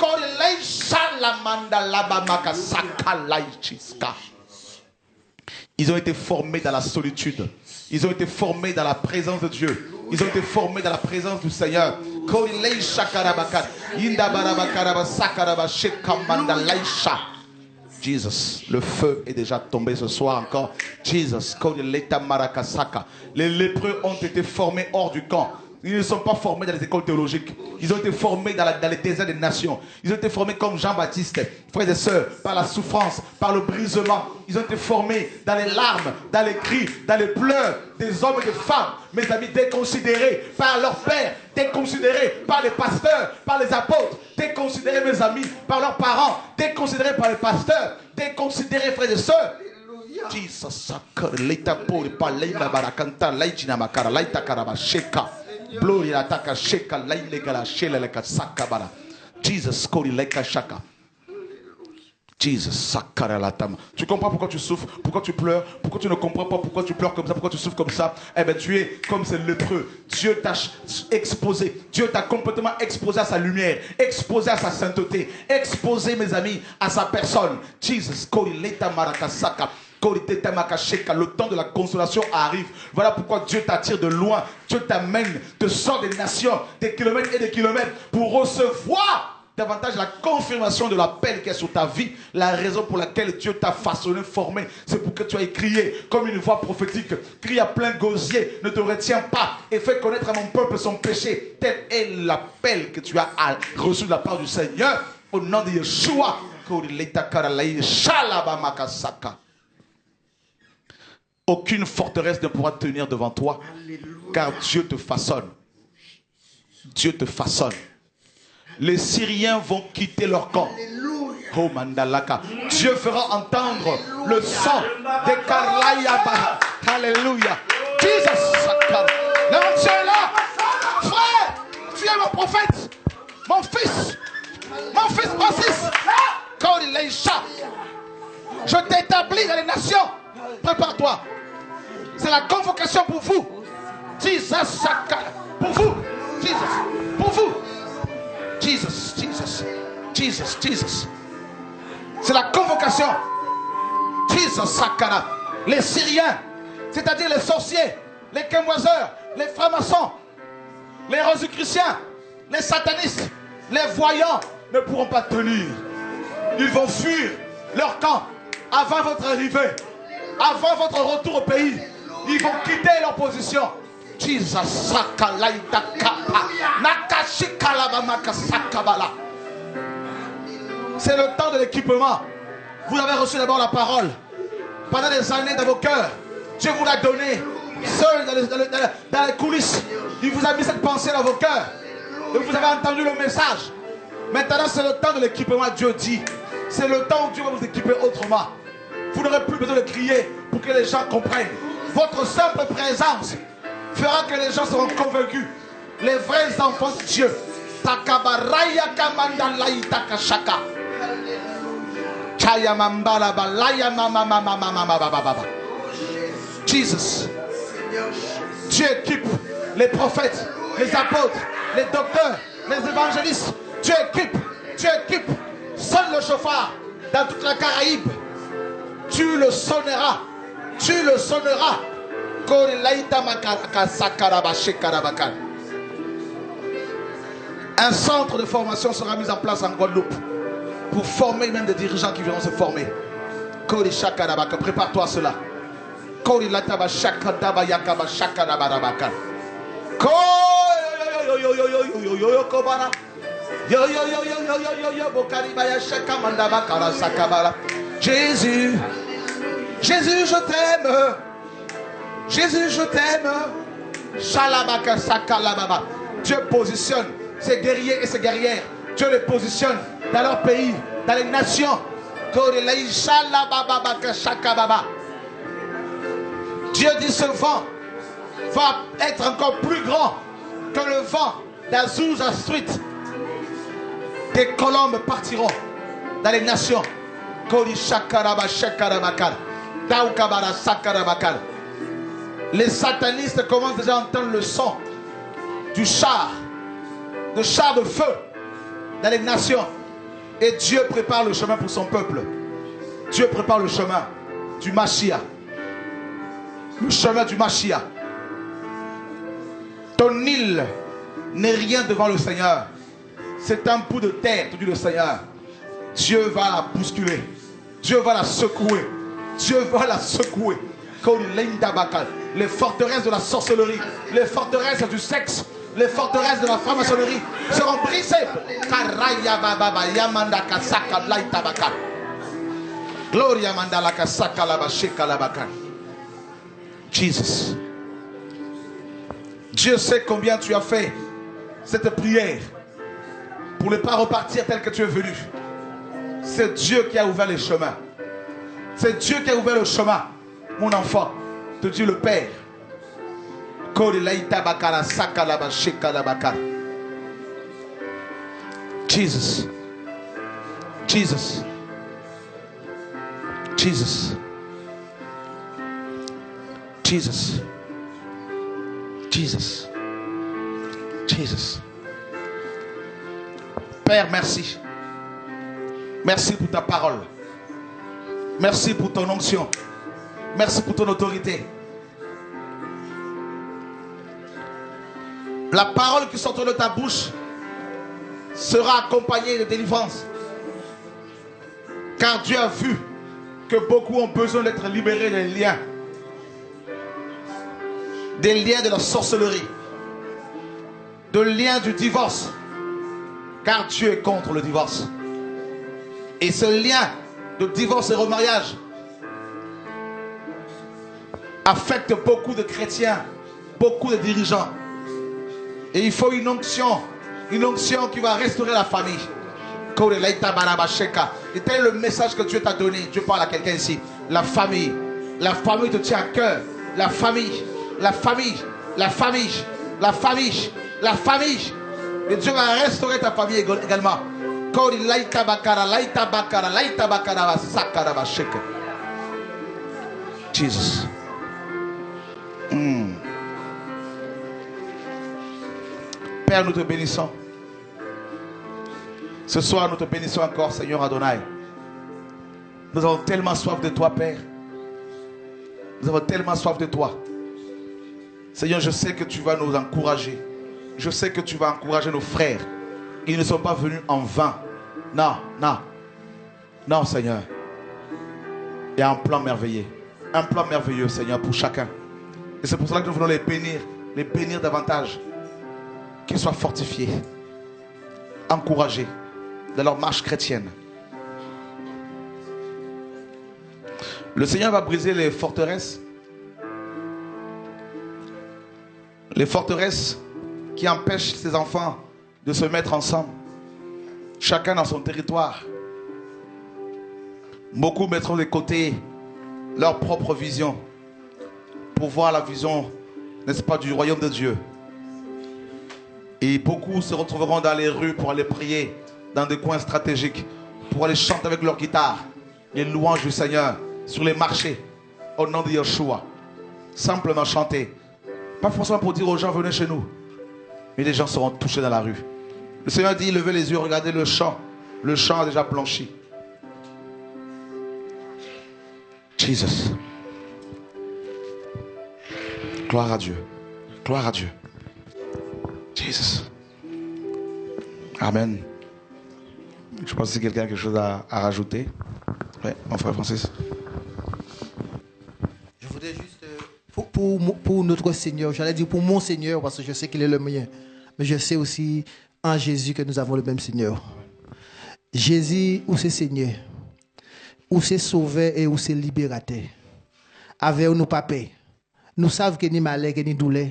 ils ont été formés dans la solitude. Ils ont été formés dans la présence de Dieu. Ils ont été formés dans la présence du Seigneur. Jesus, le feu est déjà tombé ce soir encore. Jesus, les lépreux ont été formés hors du camp. Ils ne sont pas formés dans les écoles théologiques. Ils ont été formés dans les déserts des nations. Ils ont été formés comme Jean-Baptiste, frères et sœurs, par la souffrance, par le brisement. Ils ont été formés dans les larmes, dans les cris, dans les pleurs des hommes et des femmes. Mes amis, déconsidérés par leur père, déconsidérés par les pasteurs, par les apôtres, déconsidérés, mes amis, par leurs parents, déconsidérés par les pasteurs, déconsidérés, frères et sœurs. Jesus, Jesus, Jesus, tu comprends pourquoi tu souffres, pourquoi tu pleures, pourquoi tu ne comprends pas pourquoi tu pleures comme ça, pourquoi tu souffres comme ça? Eh bien, tu es comme ce lépreux. Dieu t'a exposé, Dieu t'a complètement exposé à sa lumière, exposé à sa sainteté, exposé, mes amis, à sa personne. Jesus, le temps de la consolation arrive. Voilà pourquoi Dieu t'attire de loin. Dieu t'amène, te sort des nations, des kilomètres et des kilomètres pour recevoir davantage la confirmation de l'appel qui est sur ta vie. La raison pour laquelle Dieu t'a façonné, formé, c'est pour que tu ailles crier comme une voix prophétique. Crie à plein gosier, ne te retiens pas et fais connaître à mon peuple son péché. Tel est l'appel que tu as reçu de la part du Seigneur. Au nom de Yeshua. Aucune forteresse ne pourra tenir devant toi. Car Dieu te façonne. Dieu te façonne. Les Syriens vont quitter leur camp. Oh Mandalaka. Dieu fera entendre le sang des Karlayaba. Alléluia. Jesus. Non, tu es là. Frère, tu es mon prophète. Mon fils. Mon fils Francis. Je t'établis dans les nations. Prépare-toi. C'est la convocation pour vous. Jesus. Pour vous. Jesus. Pour vous. Jesus, Jesus, Jesus, Jesus. C'est la convocation. Jesus, Sakara. Les Syriens, c'est-à-dire les sorciers, les kémoiseurs, les francs-maçons, les rosicruciens, les satanistes, les voyants ne pourront pas tenir. Ils vont fuir leur camp avant votre arrivée, avant votre retour au pays. Ils vont quitter leur position. C'est le temps de l'équipement. Vous avez reçu d'abord la parole. Pendant des années dans vos cœurs, Dieu vous l'a donné. Seul dans les coulisses, il vous a mis cette pensée dans vos cœurs. Et vous avez entendu le message. Maintenant, c'est le temps de l'équipement, Dieu dit. C'est le temps où Dieu va vous équiper autrement. Vous n'aurez plus besoin de crier pour que les gens comprennent. Votre simple présence fera que les gens seront convaincus. Les vrais enfants de Dieu. Takabaraya kamanda laïtaka shaka. Chaya mambala balaya mama mama mama baba. Jesus. Dieu équipe les prophètes, les apôtres, les docteurs, les évangélistes. Dieu équipe. Sonne le chauffard dans toute la Caraïbe. Tu le sonneras. Un centre de formation sera mis en place en Guadeloupe pour former même des dirigeants qui viendront se former. Prépare-toi à cela. Jésus, Jésus, je t'aime. Jésus, je t'aime. Dieu positionne ces guerriers et ces guerrières. Dieu les positionne dans leur pays, dans les nations. Dieu dit ce vent va être encore plus grand que le vent d'Azusa Street. Des colombes partiront dans les nations. Les satanistes commencent déjà à entendre le son du char, de char de feu dans les nations. Et Dieu prépare le chemin pour son peuple. Dieu prépare le chemin du Mashiach. Le chemin du Mashiach. Ton île n'est rien devant le Seigneur. C'est un bout de terre, te dit le Seigneur. Dieu va la bousculer. Dieu va la secouer. Dieu va la secouer. Les forteresses de la sorcellerie, les forteresses du sexe, les forteresses de la franc-maçonnerie seront brisées. Gloria mandala kasaka la bashika la bakan. Jesus. Dieu sait combien tu as fait cette prière pour ne pas repartir tel que tu es venu. C'est Dieu qui a ouvert les chemins. C'est Dieu qui a ouvert le chemin, mon enfant, de Dieu le Père. Jesus. Jesus. Jesus. Jesus. Jesus. Jesus. Père, merci. Merci pour ta parole. Merci pour ton onction. Merci pour ton autorité. La parole qui sortira de ta bouche sera accompagnée de délivrance. Car Dieu a vu que beaucoup ont besoin d'être libérés des liens. Des liens de la sorcellerie. Des liens du divorce. Car Dieu est contre le divorce. Et ce lien de divorce et remariage affecte beaucoup de chrétiens, beaucoup de dirigeants. Et il faut une onction qui va restaurer la famille. Et tel est le message que Dieu t'a donné. Dieu parle à quelqu'un ici. La famille te tient à cœur. La famille. Et Dieu va restaurer ta famille également. Jesus. Père, nous te bénissons. Ce soir, nous te bénissons encore, Seigneur Adonai. Nous avons tellement soif de toi, Père. Nous avons tellement soif de toi. Seigneur, je sais que tu vas nous encourager. Je sais que tu vas encourager nos frères. Ils ne sont pas venus en vain. Non, non. Non, Seigneur. Il y a un plan merveilleux. Un plan merveilleux, Seigneur, pour chacun. Et c'est pour cela que nous voulons les bénir davantage. Qu'ils soient fortifiés, encouragés dans leur marche chrétienne. Le Seigneur va briser les forteresses. Les forteresses qui empêchent ses enfants de se mettre ensemble. Chacun dans son territoire. Beaucoup mettront de côté leur propre vision pour voir la vision, n'est-ce pas, du royaume de Dieu. Et beaucoup se retrouveront dans les rues pour aller prier dans des coins stratégiques, pour aller chanter avec leur guitare les louanges du Seigneur sur les marchés au nom de Yeshua. Simplement chanter. Pas forcément pour dire aux gens venez chez nous, mais les gens seront touchés dans la rue. Le Seigneur dit levez les yeux, regardez le champ. Le champ a déjà blanchi. Jesus. Gloire à Dieu. Gloire à Dieu. Jesus. Amen. Je pense que quelqu'un a quelque chose à rajouter. Oui, mon frère Francis. Je voudrais juste, pour notre Seigneur, j'allais dire pour mon Seigneur, parce que je sais qu'il est le mien, mais je sais aussi en Jésus que nous avons le même Seigneur. Jésus, où c'est Seigneur, où c'est sauveur et où c'est libérateur. Avec nous, papa, nous savons que ni malheur, que ni douleur,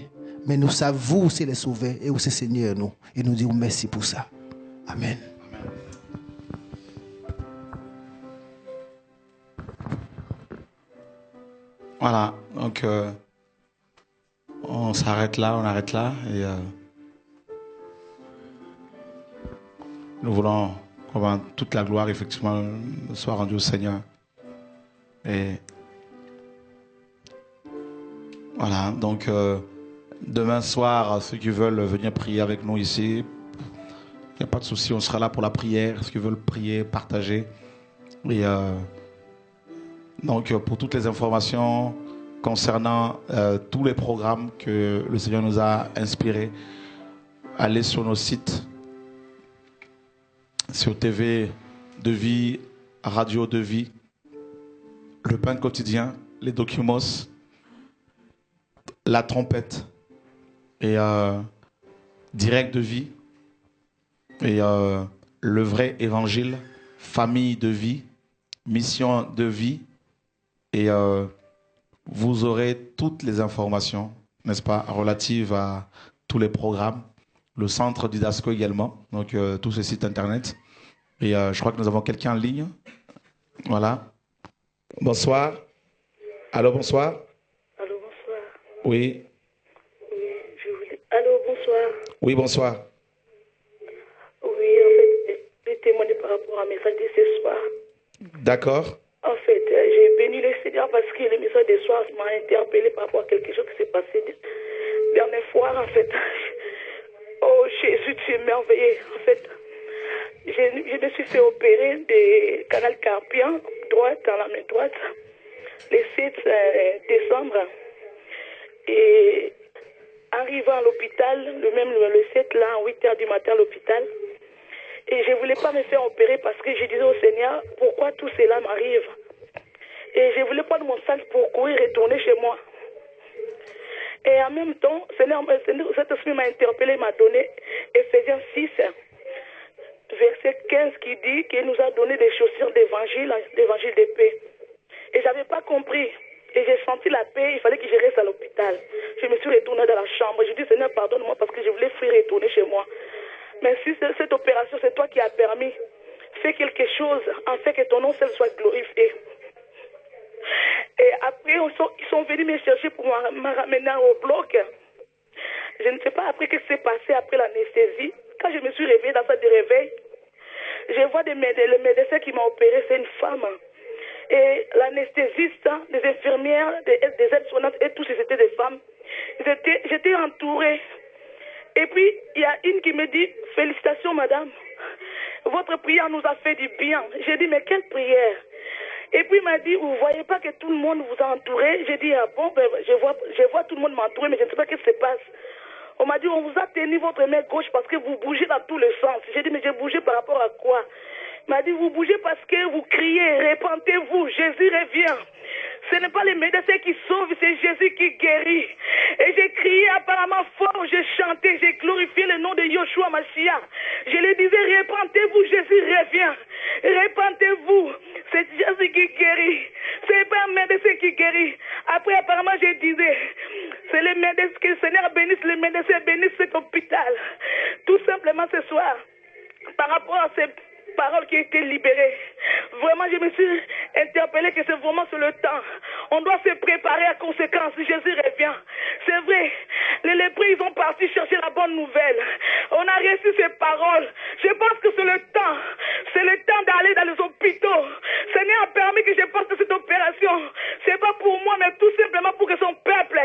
mais nous savons vous, c'est le sauveur et où c'est Seigneur, nous. Et nous disons merci pour ça. Amen. Voilà, donc on s'arrête là, on arrête là et nous voulons que toute la gloire effectivement soit rendue au Seigneur. Et voilà, donc demain soir, ceux qui veulent venir prier avec nous ici, il n'y a pas de souci, on sera là pour la prière, ceux qui veulent prier, partager. Et donc, pour toutes les informations concernant tous les programmes que le Seigneur nous a inspirés, allez sur nos sites, sur TV de vie, Radio de vie, Le Pain quotidien, les Documos, La Trompette et Direct de vie et Le Vrai Évangile, Famille de vie, Mission de vie. Et vous aurez toutes les informations, n'est-ce pas, relatives à tous les programmes. Le centre d'Idasco également, donc tous ces sites internet. Et je crois que nous avons quelqu'un en ligne. Voilà. Bonsoir. Allô, bonsoir. Allô, bonsoir. Oui. Allô, bonsoir. Oui, bonsoir. Oui, en fait, j'ai témoigné par rapport à un message de ce soir. D'accord. En fait, j'ai béni le Seigneur parce que le message de ce soir m'a interpellé par rapport à quelque chose qui s'est passé dernière fois, en fait. Oh, Jésus, tu es merveilleux. En fait, je me suis fait opérer des canal carpien droite, dans la main droite, le 7 décembre. Et arrivant à l'hôpital, le 7, là, à 8h du matin à l'hôpital, et je ne voulais pas me faire opérer parce que je disais au Seigneur, pourquoi tout cela m'arrive? Et je ne voulais pas de mon sac pour courir et retourner chez moi. Et en même temps, cet esprit m'a interpellé, m'a donné Ephésiens 6, verset 15, qui dit qu'il nous a donné des chaussures d'évangile de paix. Et je n'avais pas compris. Et j'ai senti la paix, il fallait que je reste à l'hôpital. Je me suis retournée dans la chambre. Je dis, Seigneur, pardonne-moi parce que je voulais fuir et retourner chez moi. Mais si cette opération, c'est toi qui as permis, fais quelque chose en fait que ton nom seul soit glorifié. Et après, ils sont venus me chercher pour me ramener au bloc. Je ne sais pas après ce qui s'est passé après l'anesthésie. Quand je me suis réveillée dans salle de réveil, je vois le médecin qui m'a opéré, c'est une femme. Et l'anesthésiste, les infirmières, des aides-soignantes et tous, c'était des femmes. J'étais entourée. Et puis, il y a une qui me dit, félicitations madame, votre prière nous a fait du bien. J'ai dit, mais quelle prière? Et puis il m'a dit, vous ne voyez pas que tout le monde vous a entouré? J'ai dit, ah bon, ben, je vois tout le monde m'entourer, mais je ne sais pas ce qui se passe. On m'a dit, on vous a tenu votre main gauche parce que vous bougez dans tous les sens. J'ai dit, mais j'ai bougé par rapport à quoi? Il m'a dit, vous bougez parce que vous criez, répentez-vous, Jésus revient. Ce n'est pas les médecins qui sauvent, c'est Jésus qui guérit. Et j'ai crié apparemment fort, j'ai chanté, j'ai glorifié le nom de Yoshua Mashiach. Je lui disais, répentez-vous, Jésus revient. Répentez-vous, c'est Jésus qui guérit. Ce n'est pas un parole qui a été libérée. Vraiment, je me suis interpellée que c'est vraiment sur le temps. On doit se préparer à conséquence. Jésus revient. C'est vrai. Les lépreux, ils ont parti chercher la bonne nouvelle. On a reçu ces paroles. Je pense que c'est le temps. C'est le temps d'aller dans les hôpitaux. Seigneur a permis que je passe cette opération. C'est pas pour moi, mais tout simplement pour que son peuple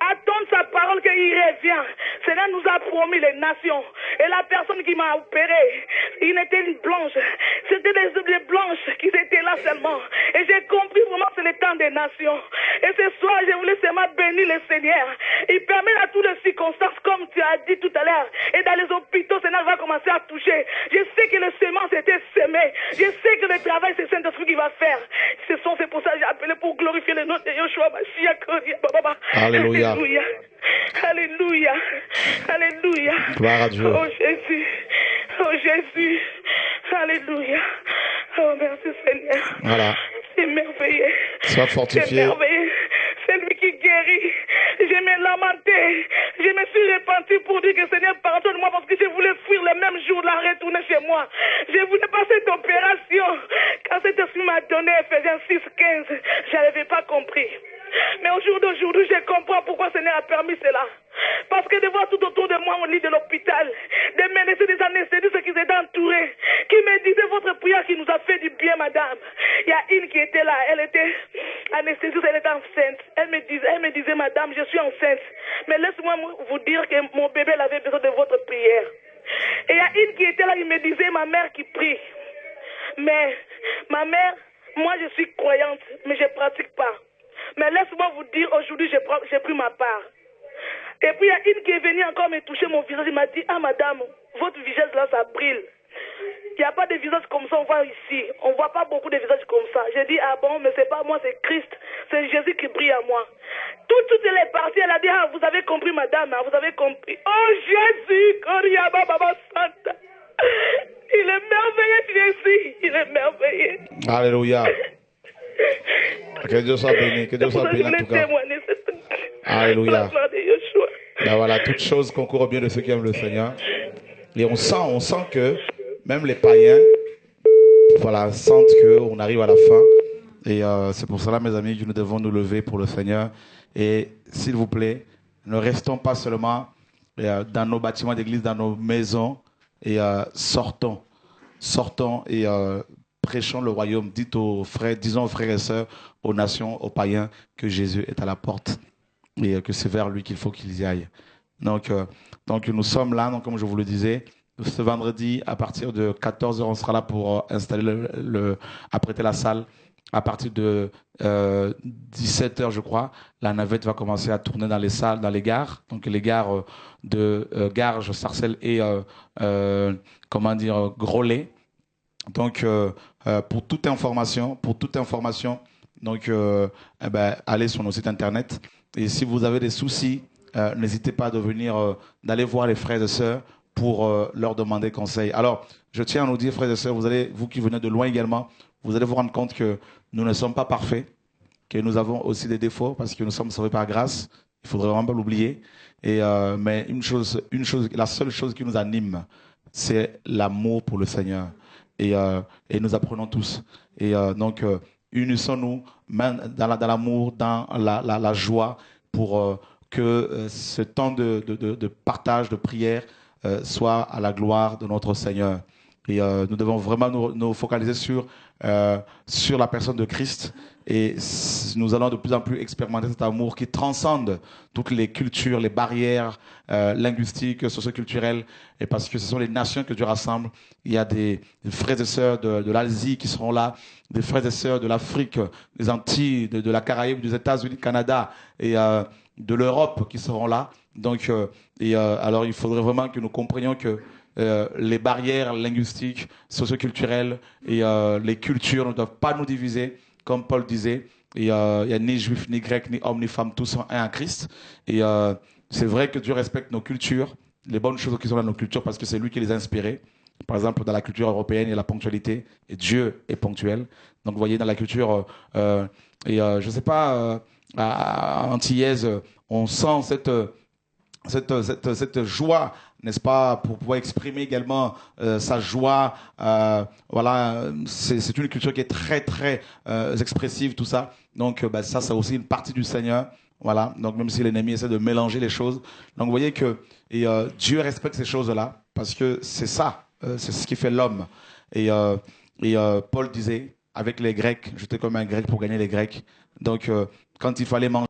attende sa parole qu'il revient. Seigneur nous a promis les nations. Et la personne qui m'a opéré, il était une blanche. C'était des blanches qui étaient là seulement. Et j'ai compris vraiment que c'est le temps des nations. Et ce soir, je voulais seulement bénir le Seigneur. Il permet à toutes les circonstances, comme tu as dit tout à l'heure. Et dans les hôpitaux, le Seigneur va commencer à toucher. Je sais que les semences étaient semées. Je sais que le travail, c'est Saint-Esprit qui va faire. C'est pour ça que j'ai appelé pour glorifier le nom de Yeshua. Alléluia. Alléluia. Alléluia. Alléluia. Gloire à Dieu. Oh Jésus. Oh Jésus. Alléluia. Oh merci Seigneur. Voilà. C'est merveilleux. Sois C'est fortifié. merveilleux. C'est lui qui guérit. Je me lamentais. Je me suis repenti pour dire que Seigneur, pardonne-moi parce que je voulais fuir le même jour, la retourner chez moi. Je voulais pas cette opération. Quand cet esprit m'a donné Ephésiens 6:15, je n'avais pas compris. Mais au jour d'aujourd'hui, je comprends pourquoi le Seigneur a permis cela. Parce que de voir tout autour de moi au lit de l'hôpital, de me laisser des anesthésistes qui étaient entourés, qui me disaient votre prière qui nous a fait du bien, madame. Il y a une qui était là, elle était anesthésiste, elle était enceinte. Elle me disait, madame, je suis enceinte. Mais laisse-moi vous dire que mon bébé elle avait besoin de votre prière. Et il y a une qui était là, il me disait, ma mère qui prie. Mais ma mère, moi je suis croyante, mais je ne pratique pas. Mais laisse-moi vous dire, aujourd'hui j'ai pris ma part. Et puis il y a une qui est venue encore me toucher mon visage. Il m'a dit, ah madame, votre visage là, ça brille. Il n'y a pas de visage comme ça, on voit ici. On ne voit pas beaucoup de visages comme ça. J'ai dit, ah bon, mais c'est pas moi, c'est Christ. C'est Jésus qui brille à moi. Toutes les parties, elle a dit, ah, vous avez compris madame, hein, vous avez compris. Oh Jésus, Koriaba Baba Santa. Il est merveilleux Jésus, il est merveilleux. Alléluia. Que Dieu soit béni, que Dieu soit béni en tout cas. Alléluia. Ben voilà, toutes choses concourent au bien de ceux qui aiment le Seigneur. Et on sent que même les païens, voilà, sentent qu'on arrive à la fin. Et c'est pour cela, mes amis, que nous devons nous lever pour le Seigneur. Et s'il vous plaît, ne restons pas seulement dans nos bâtiments d'église, dans nos maisons, et sortons et prêchons le royaume. Disons aux frères et sœurs, aux nations, aux païens, que Jésus est à la porte et que c'est vers lui qu'il faut qu'ils y aillent. Donc nous sommes là, donc, comme je vous le disais, ce vendredi, à partir de 14h, on sera là pour installer apprêter la salle. À partir de 17h, je crois, la navette va commencer à tourner dans les salles, dans les gares. Donc les gares de Garges, Sarcelles et Groslay. Donc pour toute information, donc allez sur nos sites internet. Et si vous avez des soucis, n'hésitez pas d'aller voir les frères et sœurs pour leur demander conseil. Alors, je tiens à nous dire, frères et sœurs, vous qui venez de loin également, vous allez vous rendre compte que nous ne sommes pas parfaits, que nous avons aussi des défauts, parce que nous sommes sauvés par grâce. Il faudrait vraiment pas l'oublier. Mais la seule chose qui nous anime, c'est l'amour pour le Seigneur. Et nous apprenons tous. Et donc, unissons-nous dans l'amour, dans la joie, pour que ce temps de partage, de prière, soit à la gloire de notre Seigneur. Et nous devons vraiment nous focaliser sur la personne de Christ. Et nous allons de plus en plus expérimenter cet amour qui transcende toutes les cultures, les barrières linguistiques, socioculturelles. Et parce que ce sont les nations que Dieu rassemble. Il y a des frères et sœurs de l'Asie qui seront là, des frères et sœurs de l'Afrique, des Antilles, de la Caraïbe, des États-Unis, du Canada et de l'Europe qui seront là. Donc, alors il faudrait vraiment que nous comprenions que les barrières linguistiques, socioculturelles et les cultures ne doivent pas nous diviser, comme Paul disait. Il n'y a ni juif, ni grec, ni homme, ni femme, tous sont un à Christ. Et c'est vrai que Dieu respecte nos cultures, les bonnes choses qui sont dans nos cultures, parce que c'est lui qui les a inspirées. Par exemple, dans la culture européenne, il y a la ponctualité, et Dieu est ponctuel. Donc, vous voyez, dans la culture, je ne sais pas, antillaise, on sent cette joie n'est-ce pas, pour pouvoir exprimer également sa joie. Voilà, c'est une culture qui est très, très expressive, tout ça. Donc, ça, c'est aussi une partie du Seigneur. Voilà, donc même si l'ennemi essaie de mélanger les choses. Donc, vous voyez que Dieu respecte ces choses-là, parce que c'est ça, c'est ce qui fait l'homme. Et Paul disait, avec les Grecs, j'étais comme un Grec pour gagner les Grecs. Donc, quand il fallait manger,